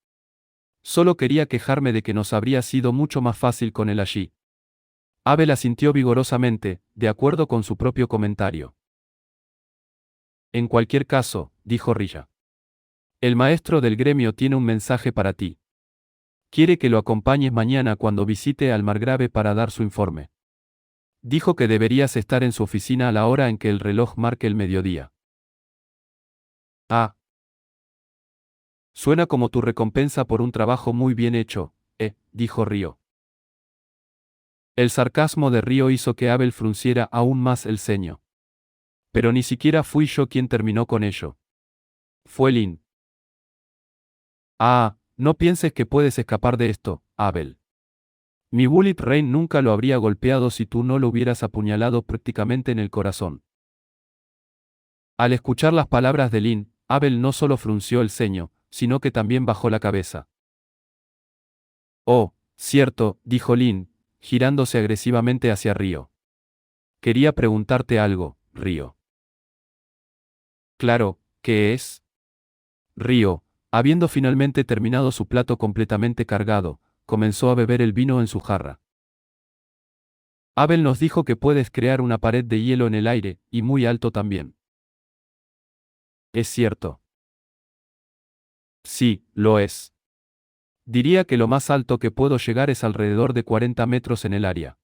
Solo quería quejarme de que nos habría sido mucho más fácil con él allí. Abel asintió vigorosamente, de acuerdo con su propio comentario. En cualquier caso, dijo Rilla. El maestro del gremio tiene un mensaje para ti. Quiere que lo acompañes mañana cuando visite al margrave para dar su informe. Dijo que deberías estar en su oficina a la hora en que el reloj marque el mediodía. Ah. Suena como tu recompensa por un trabajo muy bien hecho, dijo Río. El sarcasmo de Río hizo que Abel frunciera aún más el ceño. Pero ni siquiera fui yo quien terminó con ello. Fue Lin. Ah, no pienses que puedes escapar de esto, Abel. Mi Bullet Rain nunca lo habría golpeado si tú no lo hubieras apuñalado prácticamente en el corazón. Al escuchar las palabras de Lin, Abel no solo frunció el ceño, sino que también bajó la cabeza. Oh, cierto, dijo Lin, girándose agresivamente hacia Río. Quería preguntarte algo, Río. Claro, ¿qué es? Río, habiendo finalmente terminado su plato completamente cargado, comenzó a beber el vino en su jarra. Abel nos dijo que puedes crear una pared de hielo en el aire, y muy alto también. ¿Es cierto? Sí, lo es. Diría que lo más alto que puedo llegar es alrededor de 40 metros en el área.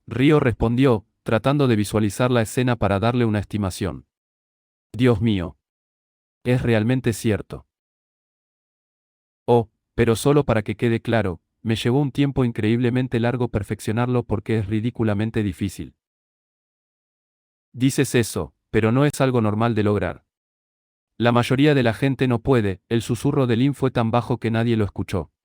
Río respondió, tratando de visualizar la escena para darle una estimación. Dios mío. Es realmente cierto. Oh, pero solo para que quede claro, me llevó un tiempo increíblemente largo perfeccionarlo porque es ridículamente difícil. Dices eso, pero no es algo normal de lograr. La mayoría de la gente no puede, el susurro de Lynn fue tan bajo que nadie lo escuchó.